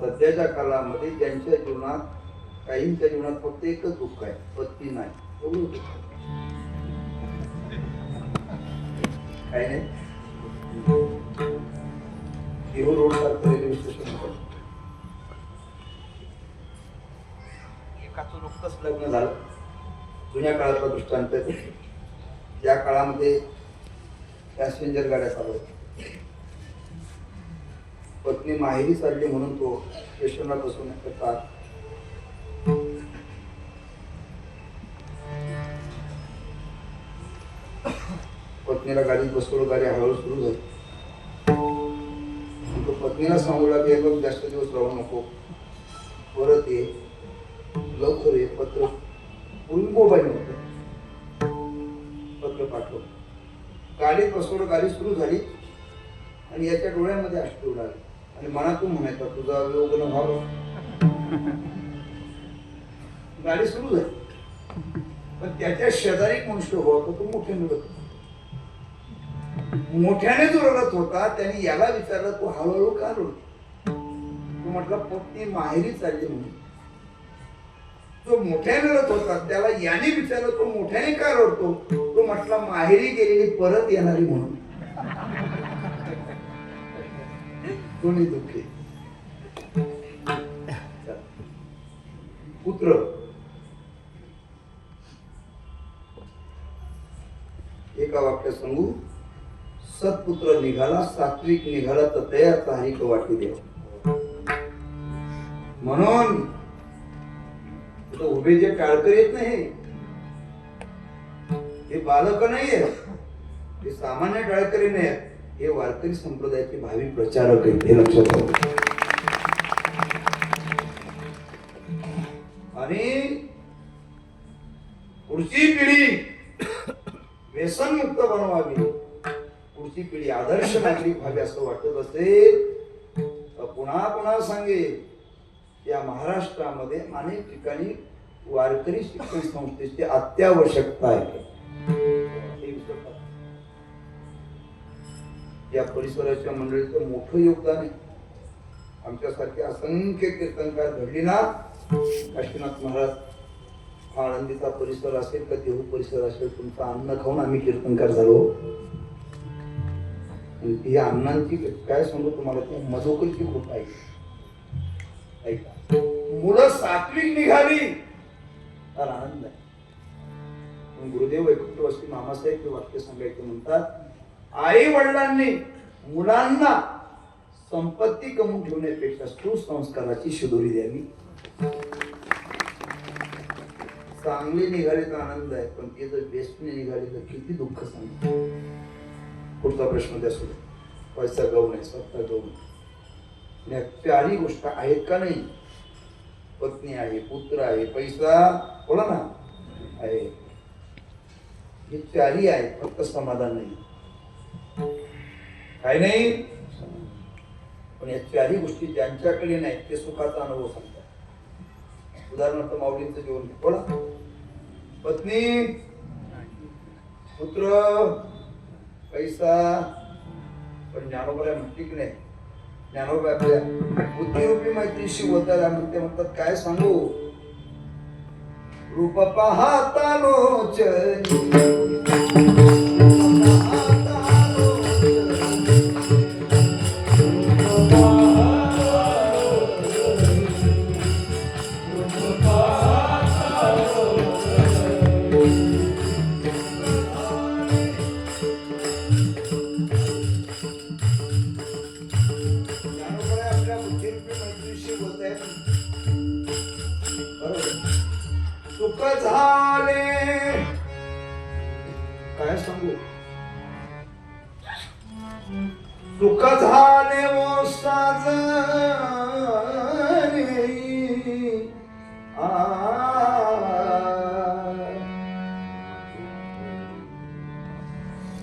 सध्याच्या काळामध्ये ज्यांच्या जीवनात काहींच्या जीवनात फक्त एकच दुःख आहे, पत्नी नाही. एवढं दुःख आहे. काय नाही हिरो रोड सारखं रेल्वे स्टेशन एकाचं नुकतंच लग्न झालं. जुन्या काळातला दृष्टांत आहे. ज्या काळामध्ये पॅसेंजर गाड्या चालवत, पत्नी माहेरी चालली म्हणून तो स्टेशनला बसून करतात. पत्नीला गाडीत बसवलं, गाडी हळूहळू सुरू झाली. तो पत्नीला सांगू लागले, बघ जास्त दिवस राहू नको, परत ये, लवकर ये. पत्र मोबाईल होतं, पत्र पाठव. गाडीत बसवलं, गाडी सुरू झाली आणि याच्या डोळ्यामध्ये अश्रू लागले आणि मनातून म्हणायचा, तुझा योग न व्हावं. गाडी सुरू झाली, पण त्याच्या शेजारी मनुष्य होता, तो मोठे मिळत मोठ्याने जो रडत होता त्यांनी याला विचारलं, तू हळूहळू का रडतो? तो म्हटला, पत्नी माहेरी चालली म्हणून. तो मोठ्याने रडत होता, त्याला याने विचारलं, तो मोठ्याने का रडतो? तो म्हटला, माहेरी गेलेली परत येणारी म्हणून. कोणी दुःखी पुत्र एका वाक्यात सांगू, सत्पुत्र निघाला, सात्विक निघाला, तर तयाचा हरिक वाटी देव. म्हणून उभे जे टाळकर येत नाही, हे बालक नाहीये, हे सामान्य टाळकरी नाही, हे वारकरी संप्रदायाचे भावी प्रचारक आहेत. हे लक्षात ठेवा. आणि पुढची पिढी व्यसनमुक्त बनवावी, पुढची पिढी आदर्श नागरिक व्हावी असं वाटत असेल तर पुन्हा पुन्हा सांगेल, या महाराष्ट्रामध्ये अनेक ठिकाणी वारकरी शिक्षण संस्थेची अत्यावश्यकता आहे. या परिसराच्या मंडळीचं मोठं योगदान आहे. आमच्यासारखे असंख्य कीर्तनकार घडली ना, काशीनाथ महाराज, हा आळंदीचा परिसर असेल का देहू परिसर असेल, तुमचं अन्न खाऊन आम्ही कीर्तनकार झालो. ही अन्नांची काय सांगू तुम्हाला, ती मधोकरची खूप आहे. ऐका, मुलं सात्विक निघाली तर आनंद आहे. गुरुदेव वैकुंठवासी मामासाहेब हे वाक्य सांगायचं म्हणतात, आई वडिलांनी मुलांना संपत्ती कमवून ठेवण्यापेक्षा सुसंस्काराची शिदोरी द्यावी. चांगली निघाली तर आनंद आहे, पण ते जर बेस्टने निघाली तर किती दुःख सांग. पुढचा प्रश्न द्या सोडून. पैसा गौण आहे, स्वतः गौण. चारही गोष्ट आहेत का नाही? पत्नी आहे, पुत्र आहे, पैसा बोला ना आहे, हे चारही आहे, फक्त समाधान नाही. काय नाही, पण या चारही गोष्टी ज्यांच्याकडे नाही ते सुखाचा अनुभव सांगतात. उदाहरणार्थ माऊलींचं जीवन बोला, पत्नी, पुत्र, पैसा. पण ज्ञानोबा म्हणते की नाही, ज्ञानोबा आपल्या बुद्धिरूपी मैत्रीशी बोलतात, म्हणते म्हणतात, काय सांगू, रूप पाहता लोचनी, सुख झाले, काय सांगू, सुख झाले ओ साजने,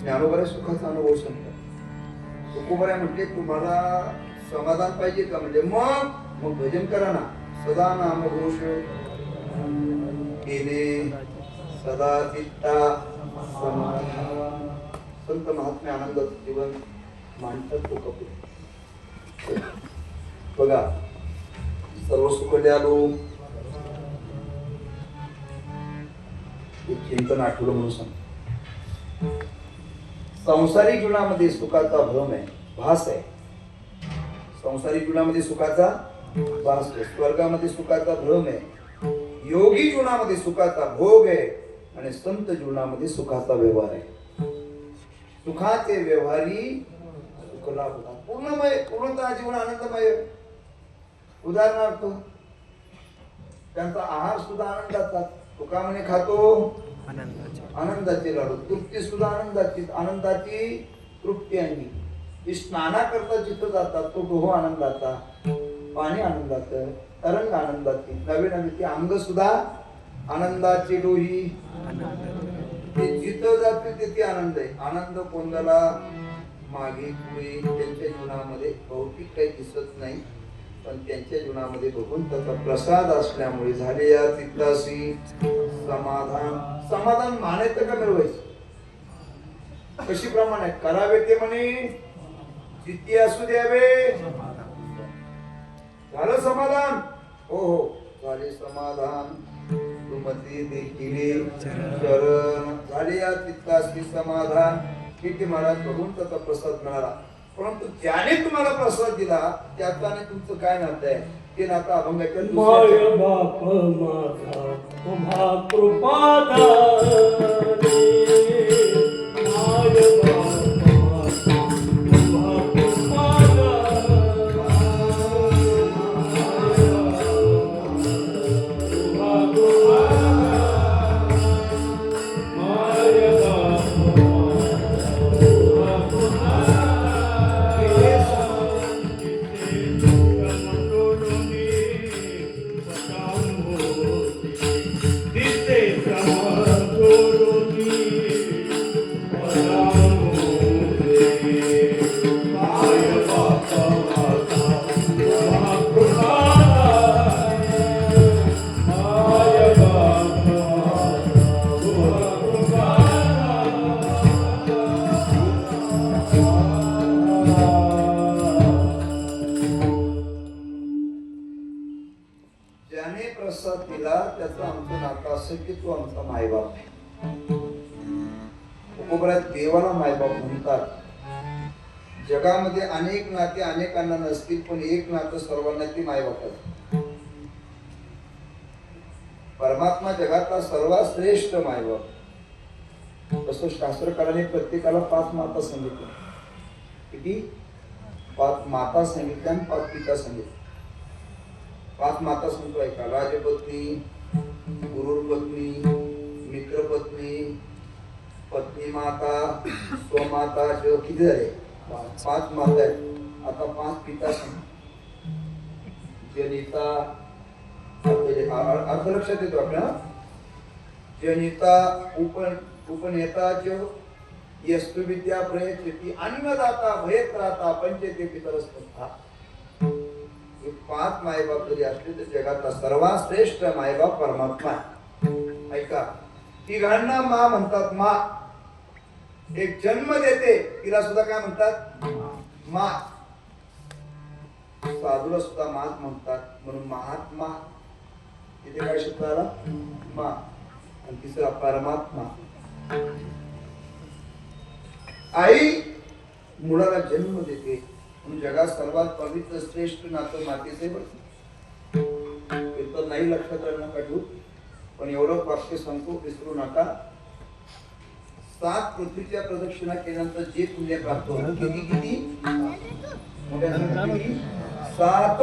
ज्ञानोबा सुखाचा अनुभव सांगतात. तुकोबा म्हटले, तुम्हाला समाधान पाहिजे का? म्हणजे मग भजन करा ना, सदा नामघोष केले, सदा चित्ता समाधान. संत महात्म्य आनंदाचं जीवन मांडतात तो कपूर. बघा, सर्व सुख द्यालो, एक चिंतन आठवलं म्हणून सांग. संसारिक जीवनामध्ये सुखाचा भ्रम आहे, भास आहे. संसारिक जीवनामध्ये सुखाचा भास आहे, स्वर्गामध्ये सुखाचा भ्रम आहे. योगी जीवनामध्ये सुखाचा भोग आहे आणि संत जीवनामध्ये सुखाचा व्यवहार आहे. सुखाचे व्यवहारी सुखलाभ होतात. पूर्णमय, पूर्णतः जीवन आनंदमय. उदाहरणार्थ त्यांचा आहार सुद्धा आनंदाचा. तुका म्हणे खातो आनंदाचे लाडू. तृप्ती सुद्धा आनंदाची तृप्ती आणली. ती स्नानाकरता जिथं जातात तो डोह आनंदाचा, पाणी आनंदाचं, तरंग आनंदाची, नवे नवे ती अंग सुद्धा आनंदाची डोही. ते जिथं जाते तिथे आनंद आहे. आनंद कोणाला मागे पुढे त्यांच्या जीवनामध्ये भौतिक काही दिसत नाही, पण त्यांच्या जीवनामध्ये भगवंताचा प्रसाद असल्यामुळे झाले या चित्ताशी समाधान. समाधान मानायचं का मिळवायचं? कशी प्रमाणे करावे ते म्हणे जिती असू द्यावे. झालं समाधान? हो हो झाले समाधान. तुमचे देखील चरण. झाले या चित्ताशी समाधान. किती मला भगवंताचा प्रसाद मिळाला. परंतु ज्याने तुम्हाला प्रसाद दिला त्याचा आणि तुमचं काय नातं आहे? ते नातं अभंगाच्या माय बाप माझा तुम्हा कृपादानी. माय बाप माझा तुम्हा ज्याने प्रसाद दिला त्याचं आमचं नातं असं की तो आमचा मायबाप आहे. उपबरात देवाला मायबाप म्हणतात. जगामध्ये अनेक नाते अनेकांना नसतील, पण एक नातं सर्वांना ती मायबापाचं. परमात्मा जगातला सर्वात श्रेष्ठ मायबाप. तसं शास्त्रकाराने प्रत्येकाला 5 माता सांगितल्या. किती? 5 माता सांगितल्या आणि 5 पिता सांगितल्या. 5 माता सांगतो ऐका. राजपत्नी, गुरुपत्नी, मित्रपत्नी, पत्नी माता, स्वमाता. किती झाले? 5 माता आहेत. आता 5 पिता सांग. जनिता. अर्थ लक्षात येतो आपल्याला. जनिता, उपनेता जो यस्तु विद्या प्रयच्छति, अन्नदाता भयत्राता पंचते पितरस्तथा. 5 मायबाप जरी असले तर जगातला सर्वात श्रेष्ठ मायबाप परमात्मा आहे. ऐका, तिघांना मा म्हणतात. मा एक जन्म देते तिला सुद्धा काय म्हणतात? मा. साधूला सुद्धा माच म्हणतात. म्हणून महात्मा. तिथे काय शब्द आला? मा. आणि तिसरा परमात्मा. आई मुलाला जन्म देते म्हणून जगात सर्वात पवित्र श्रेष्ठ नातं मातेचे. तर नाही लक्षात राहणं काढू, पण एवढं वाक्य सांगतो, विसरू नका. 7 पृथ्वीच्या प्रदक्षिणा केल्यानंतर जे पुण्य प्राप्त होतं. किती? 7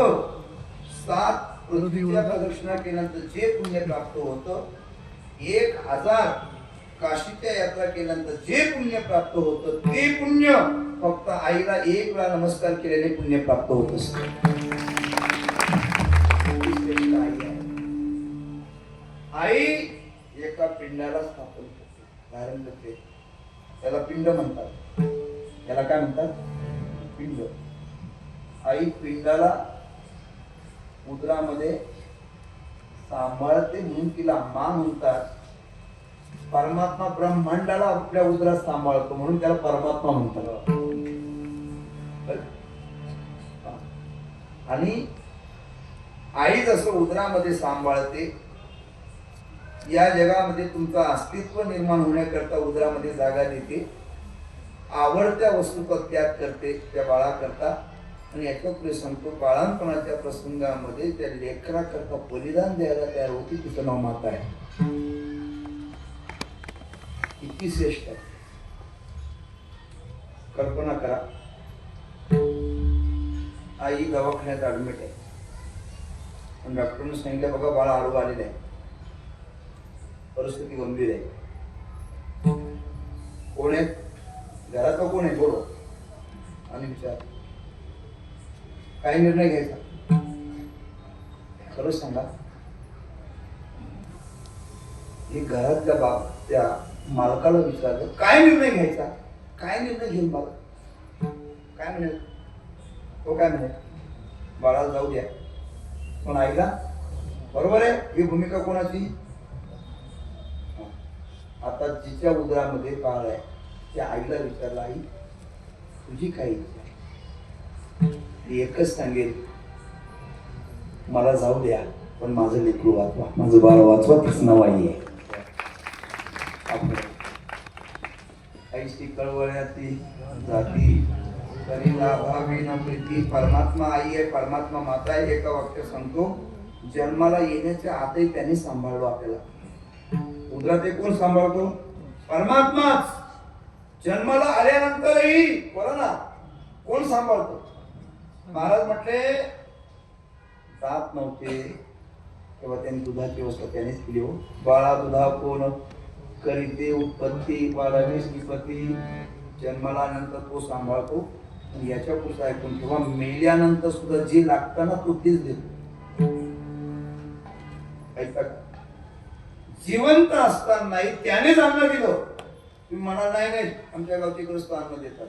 पृथ्वीच्या प्रदक्षिणा केल्यानंतर जे पुण्य प्राप्त होतं, 1000 काशीच्या यात्रा केल्यानंतर जे पुण्य प्राप्त होतं ते पुण्य फक्त आईला 1 वेळा नमस्कार केल्याने पुण्य प्राप्त होत असतं. आई एका पिंडाला स्थापन करते, धारण करते. त्याला पिंड म्हणतात. त्याला काय म्हणतात? पिंड. आई पिंडाला उदरामध्ये सांभाळते म्हणून तिला मा म्हणतात. परमात्मा ब्रह्मांडाला आपल्या उदरात सांभाळतो म्हणून त्याला परमात्मा म्हणतात. आणि आई जसं उदरामध्ये सांभाळते, या जगामध्ये तुमचं अस्तित्व निर्माण होण्याकरता उदरामध्ये जागा देते, आवडत्या वस्तूचा त्याग करते त्या बाळाकरता. आणि याच्या पुढे सांगतो, बाळांपणाच्या प्रसंगामध्ये त्या लेकराकरता बलिदान द्यायला तयार होती, तिचं नाव माता आहे. किती श्रेष्ठ आहे. कल्पना करा, आई दवाखान्यात ऍडमिट आहे आणि डॉक्टरने सांगितलं बघा बाळ आरोग्य आलेलं आहे, परिस्थिती गंभीर आहे. कोण आहे घरात, कोण आहे बोलो आणि विचार काय निर्णय घ्यायचा. खरंच सांगा, हे घरातल्या बाप त्या मालकाला विचारलं काय निर्णय घ्यायचा, काय निर्णय घेऊन मला काय म्हणेल. तो काय म्हणेल, बाळाला जाऊ द्या. पण आईला बरोबर आहे, ही भूमिका कोणाची. आता जिच्या उदरामध्ये बाळ आहे त्या आईला विचारलं, आई तुझी काय इच्छा आहे. ती एकच सांगेल, मला जाऊ द्या पण माझं लेकरू वाचवा, माझं बाळ वाचवा, तिचं नाव आई आहे. आईची कळवळ्याची जाती तरी लाभावी न प्रीती. परमात्मा आई आहे, परमात्मा माता आहे. एका वाक्य सांगतो, जन्माला येण्याच्या आतही त्याने सांभाळलो आपल्याला. उदरात कोण सांभाळतो, परमात्माच. जन्माला आल्यानंतरही बोला ना कोण सांभाळतो. महाराज म्हटले दात नव्हते तेव्हा त्यांनी दुधाची व्यवस्था त्यानेच केली. हो, बाळा दुधा कोण करीते उत्पत्ती, बाळाने श्रीपती. जन्माला आल्यानंतर तो सांभाळतो. आणि याच्या पुढचं ऐकून तेव्हा मेल्यानंतर सुद्धा जे लागतं ना तो तेच देतो. ऐका, जिवंत असतानाही त्यानेच अन्न दिलं. तुम्ही म्हणाल नाही नाही आमच्या गावचे ग्रस्त अन्न देतात.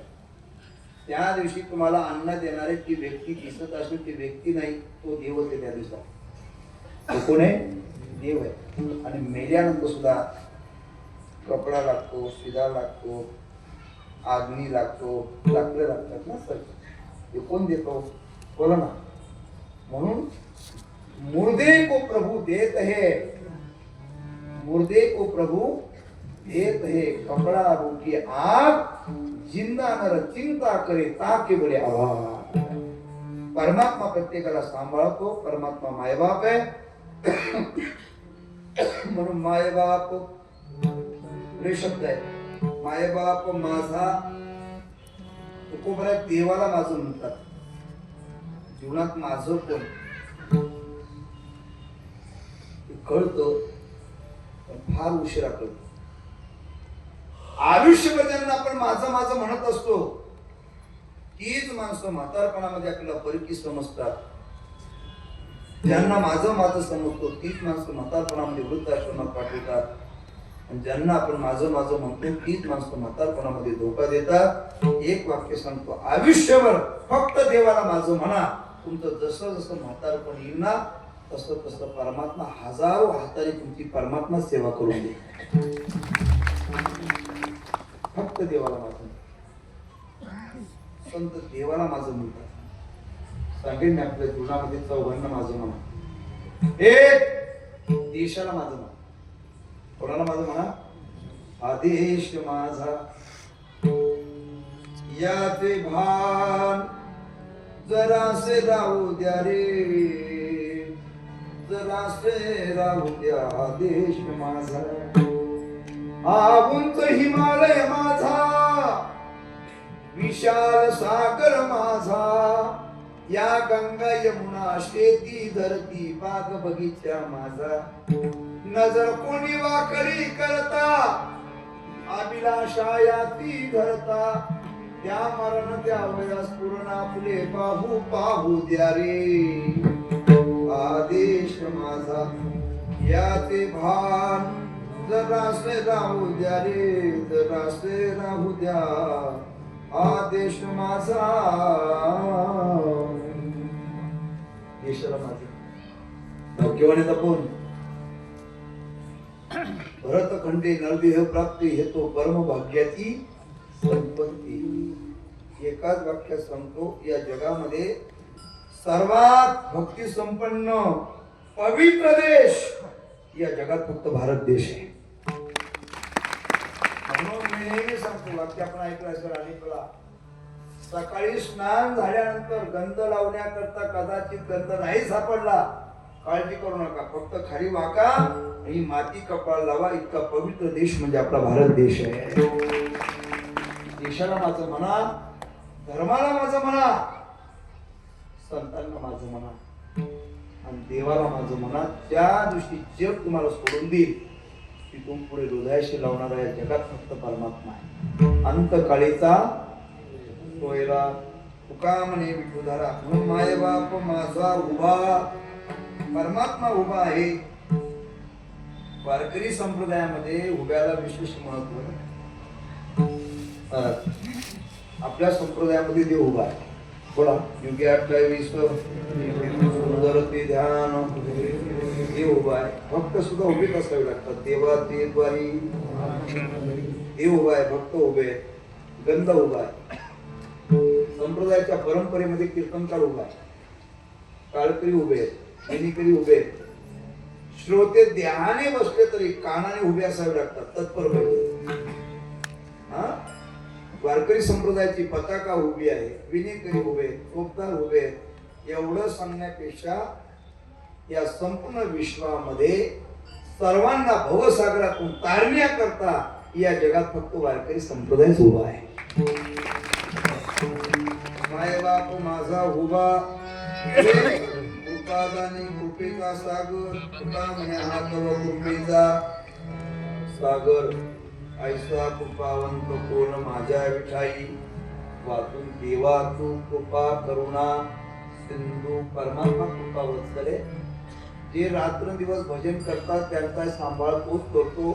त्या दिवशी तुम्हाला अन्न देणारे ती व्यक्ती दिसत असेल, ती व्यक्ती नाही, तो देवच आहे. त्या दिवसात तो कोण आहे, देव आहे. आणि मेल्यानंतर सुद्धा कपडा लागतो, शिदा लागतो, आग्नी लागतो, लाकडं लागतात ना सर, ते कोण देतो बोला ना. म्हणून मुर्दे को प्रभु देत है, मुर्दे को प्रभु देत है, कपड़ा रोटी आग, जिंदा नर चिंता करे ताके बरे आभार. परमात्मा प्रत्येकाला सांभाळतो. परमात्मा मायबाप आहे. म्हणून मायबाप शब्द आहे. मायबाप माझा तुकोबऱ्या देवाला माझं म्हणतात. जीवनात माझं कोण कळतं पण फार उशिरा कळतं. आयुष्यभर ज्यांना आपण माझं माझं म्हणत असतो तीच माणसं म्हातारपणामध्ये आपल्याला परकी समजतात. ज्यांना माझं माझं समजतो तीच माणसं म्हातारपणामध्ये वृद्धाश्रमात पाठवतात. आणि ज्यांना आपण माझं माझं म्हणतो तीच माणसं म्हातारपणामध्ये धोका देतात. एक वाक्य सांगतो, आयुष्यभर फक्त देवाला माझं म्हणा. तुमचं जसं जसं म्हातारपण येईल ना तसं तसं परमात्मा हजारो हाताने तुमची परमात्मा सेवा करून दे. फक्त देवाला माझं, संत देवाला माझं म्हणतात. सांगेन मी आपल्या जीवनामध्ये चौघांना माझं म्हणा. एक देशाला माझं म्हणा. कोणाला माझं म्हणा, आदेश माझा याचे भान जरासे राहू द्या रे, जरासे राहू द्या. आदेश माझा हा उंच हिमालय माझा, विशाल सागर माझा. या गंगा यमुना शेती धरती बाग बगीचा माझा. नजर कोणी वाकडी करता, अभिलाषा याती धरता. त्या मरण त्या वयास पूर्ण फुले पाहू पाहू द्या रे. आदेश माझा याचे भान जरासे राहू द्या रे, जरासे राहू द्या. आदेश माझा देशाला माझा. भाग्यवान कोण, भरत खंडे नरदेह प्राप्ती हेतो परम भाग्याची संपत्ती. एकाच वाक्यात सांगतो, या जगामध्ये सर्वात भक्ती संपन्न पवित्र देश या जगात फक्त भारत देश आहे. म्हणून मी नेहमी सांगतो, वाक्य आपण ऐकलं असेल अनेक वेळा, सकाळी स्नान झाल्यानंतर गंध लावण्याकरता कदाचित गंध नाही सापडला, काळजी करू नका, फक्त खाली वाका आणि माती कपाळ लावा. इतका पवित्र देश म्हणजे आपला भारत देश आहे. देशाला माझं म्हणा, धर्माला माझं म्हणा, संतांना माझं म्हणा आणि देवाला माझं म्हणा. त्या दिवशी जग तुम्हाला सोडून देईल, तिथून पुढे हृदयाशी लावणारा या जगात फक्त परमात्मा आहे. अंतकाळीचा सोयरा तुका म्हणे विठुधारा. म्हणून माय बाप माझा उभा, परमात्मा उभा आहे. वारकरी संप्रदायामध्ये उभ्याला विशेष महत्व आहे. आपल्या संप्रदायामध्ये देव उभा आहे. बोला, युगे 28 सुंदर ते ध्यान, देव उभा आहे. भक्त सुद्धा उभेच असावे लागतात. देवा ते द्वारी देव उभा आहे, भक्त उभे आहेत, गंध उभा आहे. संप्रदायाच्या परंपरेमध्ये कीर्तनकार उभा आहे, काळकरी उभे आहेत, विनिकरी उभे आहेत. श्रोते ध्याने बसले तरी कानाने उभे असावे लागतात, तत्पर पाहिजे. वारकरी संप्रदायाची पताका उभी आहे, विनेकरी उभे, चोपदार उभे. एवढं सांगण्यापेक्षा या संपूर्ण विश्वामध्ये सर्वांना भवसागरातून तारण्याकरता या जगात फक्त वारकरी संप्रदायच उभा आहे. माय बाप माझा उभा, कृपादानी कृपेचा सागर, तुका म्हणे हा तव कृपेचा सागर. ऐसा कृपावंत कोण माझ्या विठाई, वाचून देवा तू कृपा करुणा सिंधू. परमात्मा कृपा वत्सले. जे रात्रंदिवस भजन करतात त्यांचा सांभाळ तोच करतो.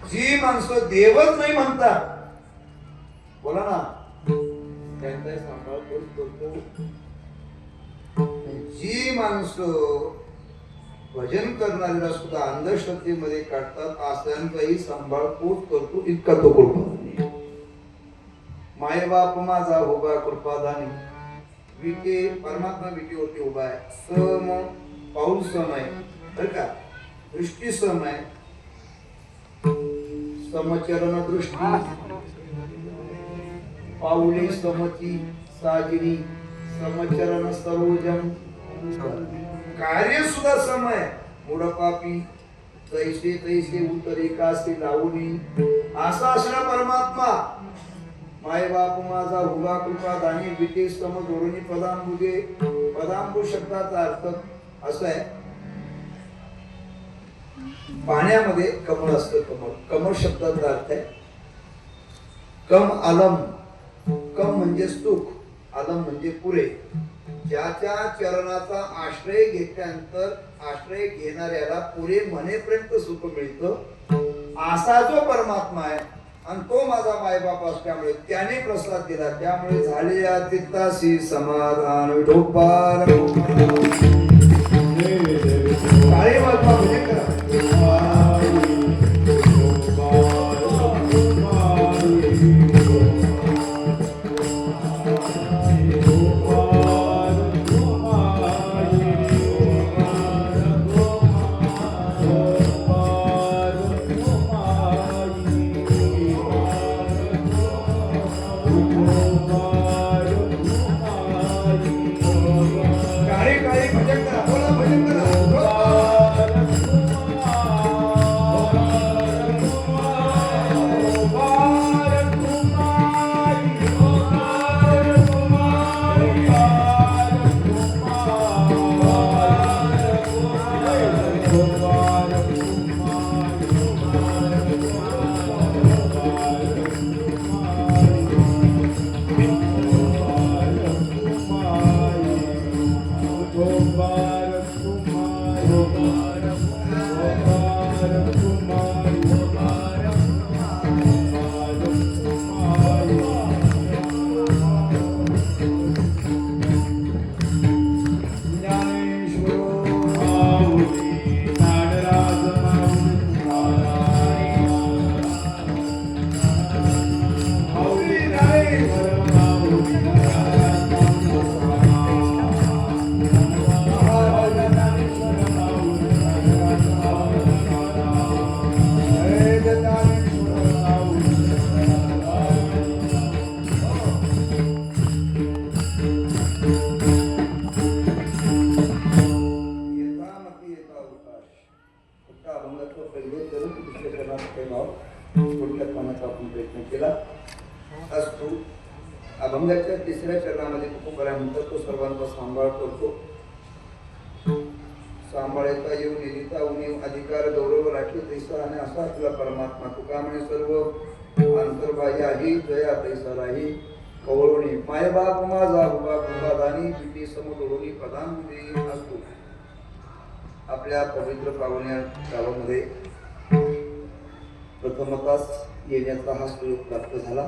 जी माणसं देवच नाही म्हणतात, बोला ना, त्यांचा सांभाळ तोच करतो. जी माणसं भजन करणाऱ्याला सुद्धा अंधश्रद्धेमध्ये काढतात, अशांचाही सांभाळ तोच करतो. इतका तो कृपादानी. माय बाप माझा उभा कृपादानी. विटे, परमात्मा विटेवरती उभा आहे. सम, पाऊल सम आहे बर का, दृष्टी सम आहे. समचरण दृष्टी, पाऊले समती साजिनी, समचरण सरोजम. कार्य सुद्धा सम आहे. मूढपापी जैसे तैसे उतरे कासे लावणी. असा असला परमात्मा. माय बाप माझा उभा कृपादानी, विटे सम जोडणी पदांबुजे. पदांबू शब्दाचा अर्थ असा आहे, पाण्यामध्ये कमळ असतं. कमळ, कमळ शब्दाचा अर्थ आहे कम आलम. कम म्हणजे सुख, आलम म्हणजे पुरे. ज्याच्या चरणाचा आश्रय घेतल्यानंतर आश्रय घेणाऱ्याला पुरे म्हणेपर्यंत सुख मिळतं. असा जो परमात्मा आहे आणि तो माझा मायबाप असल्यामुळे त्याने प्रसाद दिला, त्यामुळे झाले या चित्ताशी समाधान. विठोबार काळे बाबा म्हणजे करा. काळी काळी भजन करा. आपण प्रयत्न केला असतो. अभंगाच्या तिसऱ्या चरणामध्ये तुकोबारानंतर तो सर्वांचा सांभाळ करतो. सांभाळता येऊ निलिता उणीव अधिकार गौरव राखी तैसा आणि असा आपला परमात्मा तुका म्हणे सर्व अंतर्बाह्य आहे जया तैसा राही कवळवणी माय बाप माझा उभा दानी पिटी समोरणी पदांमध्ये असतो. आपल्या पवित्र पावण्या गावामध्ये प्रथमतःच येण्याचा हा सुयोग प्राप्त झाला.